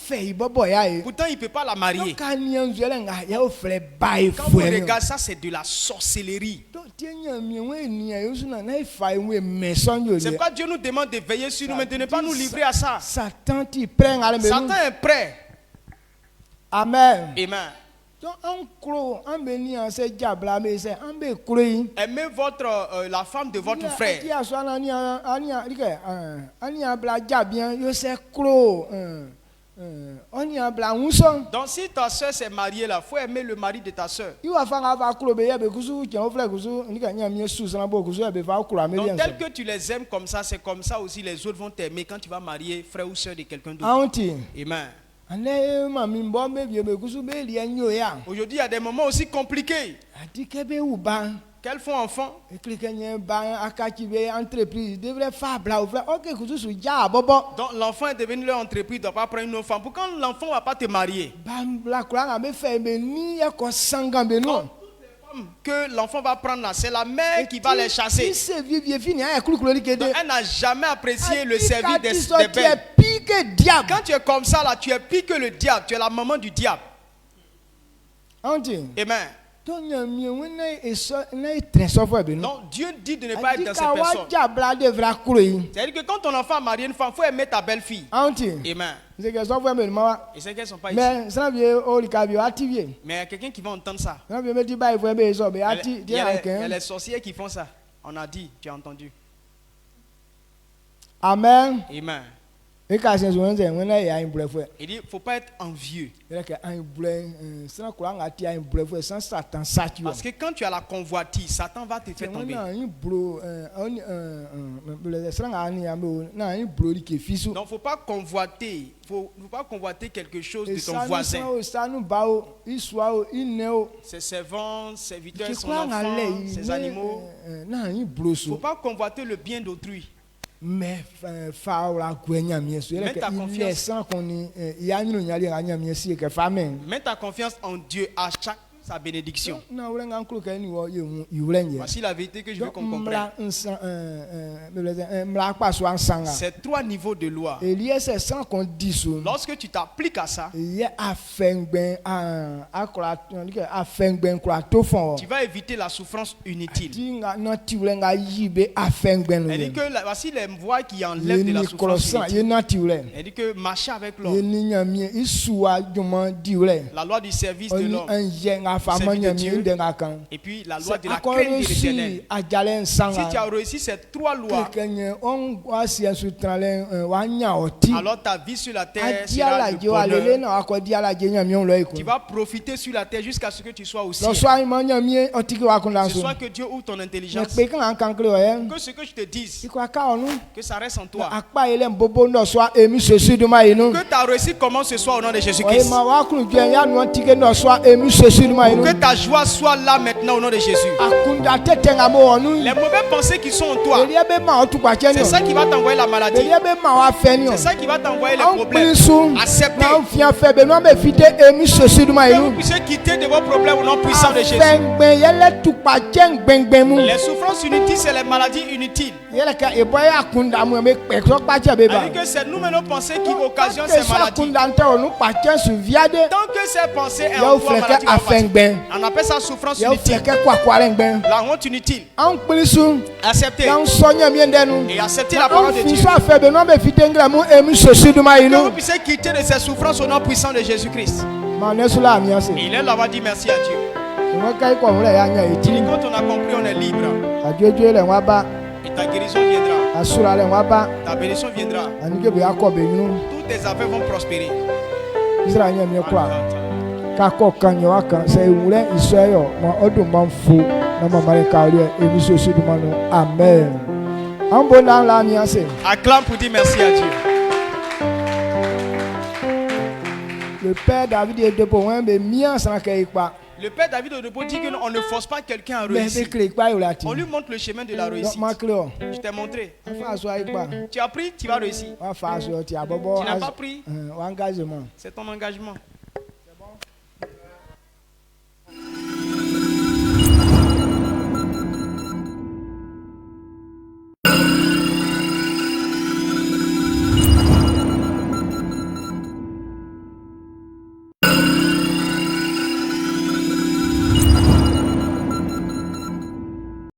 Pourtant, il ne peut pas la marier. Quand vous regardez ça, c'est de la sorcellerie. C'est pourquoi Dieu nous demande de veiller sur nous, mais de ne pas nous livrer à ça. Satan est prêt. Amen. Amen. Aimez la femme de votre frère. Donc si ta soeur s'est mariée là, il faut aimer le mari de ta soeur. Donc tel que tu les aimes comme ça, c'est comme ça aussi les autres vont t'aimer quand tu vas marier frère ou soeur de quelqu'un d'autre. Amen. Aujourd'hui, il y a des moments aussi compliqués. Quels font enfant? Donc l'enfant est devenu leur entreprise, il ne doit pas prendre une autre femme. Pourquoi l'enfant ne va pas te marier? Que l'enfant va prendre là, c'est la mère qui va les chasser. Donc, elle n'a jamais apprécié le service des belles. Quand tu es comme ça là, tu es pire que le diable. Tu es la maman du diable. Amen. Donc Dieu dit de ne pas être dans cette personne. C'est-à-dire que quand ton enfant a marié une femme, il faut aimer ta belle-fille. Amen. Et c'est qu'elles ne sont pas ici. Mais il y a quelqu'un qui va entendre ça. Il y a les sorciers qui font ça. On a dit, tu as entendu. Amen. Amen. Il dit, il ne faut pas être envieux. Parce que quand tu as la convoitise, Satan va te faire tomber. Donc il ne faut pas convoiter. Faut pas convoiter quelque chose de ton voisin. Ses servants, serviteurs, son enfant, ses animaux. Il ne faut pas convoiter le bien d'autrui. Mets ta confiance en Dieu à chaque sa bénédiction. Voici la vérité que je veux qu'on comprenne. C'est 3 niveaux de loi. Lorsque tu t'appliques à ça, tu vas éviter la souffrance inutile. Elle dit que voici les voies qui enlèvent de la souffrance inutile. Elle dit que marcher avec l'homme. La loi du service de l'homme. Et puis la loi de la crainte de l'Éternel. Si tu as réussi ces 3 lois, alors ta vie sur la terre sera le bonheur. Tu vas profiter sur la terre jusqu'à ce que tu sois au ciel. Ce soit que Dieu ouvre ton intelligence. Que ce que je te dise, que ça reste en toi. Que ta réussite commence ce soir au nom de Jésus-Christ. Que ta joie soit là maintenant au nom de Jésus. Les mauvaises pensées qui sont en toi, c'est ça qui va t'envoyer la maladie. C'est ça qui va t'envoyer les problèmes. Acceptez. Que vous puissiez quitter de vos problèmes au nom puissant de Jésus. Les souffrances inutiles, c'est les maladies inutiles. C'est-à-dire que c'est nous nos pensées qui occasionnent ces maladies. Tant que ces pensées en toi, maladie va partir. On appelle ça souffrance inutile. La honte inutile. Acceptez. Et acceptez la parole de Dieu. Que vous puissiez quitter de ces souffrances au nom puissant de Jésus-Christ. Il est là-bas dit merci à Dieu. Il dit quand on a compris, on est libre. Et ta guérison viendra. Ta bénédiction viendra. Toutes tes affaires vont prospérer. Amen. Acclame pour dire merci à Dieu. Le Père David est de pour un mais mien sans qu'il pas. Le Père David Oyedepo dit qu'on ne force pas quelqu'un à réussir. On lui montre le chemin de la réussite. Je t'ai montré. Tu as pris, tu vas réussir. Tu n'as pas pris, c'est ton engagement.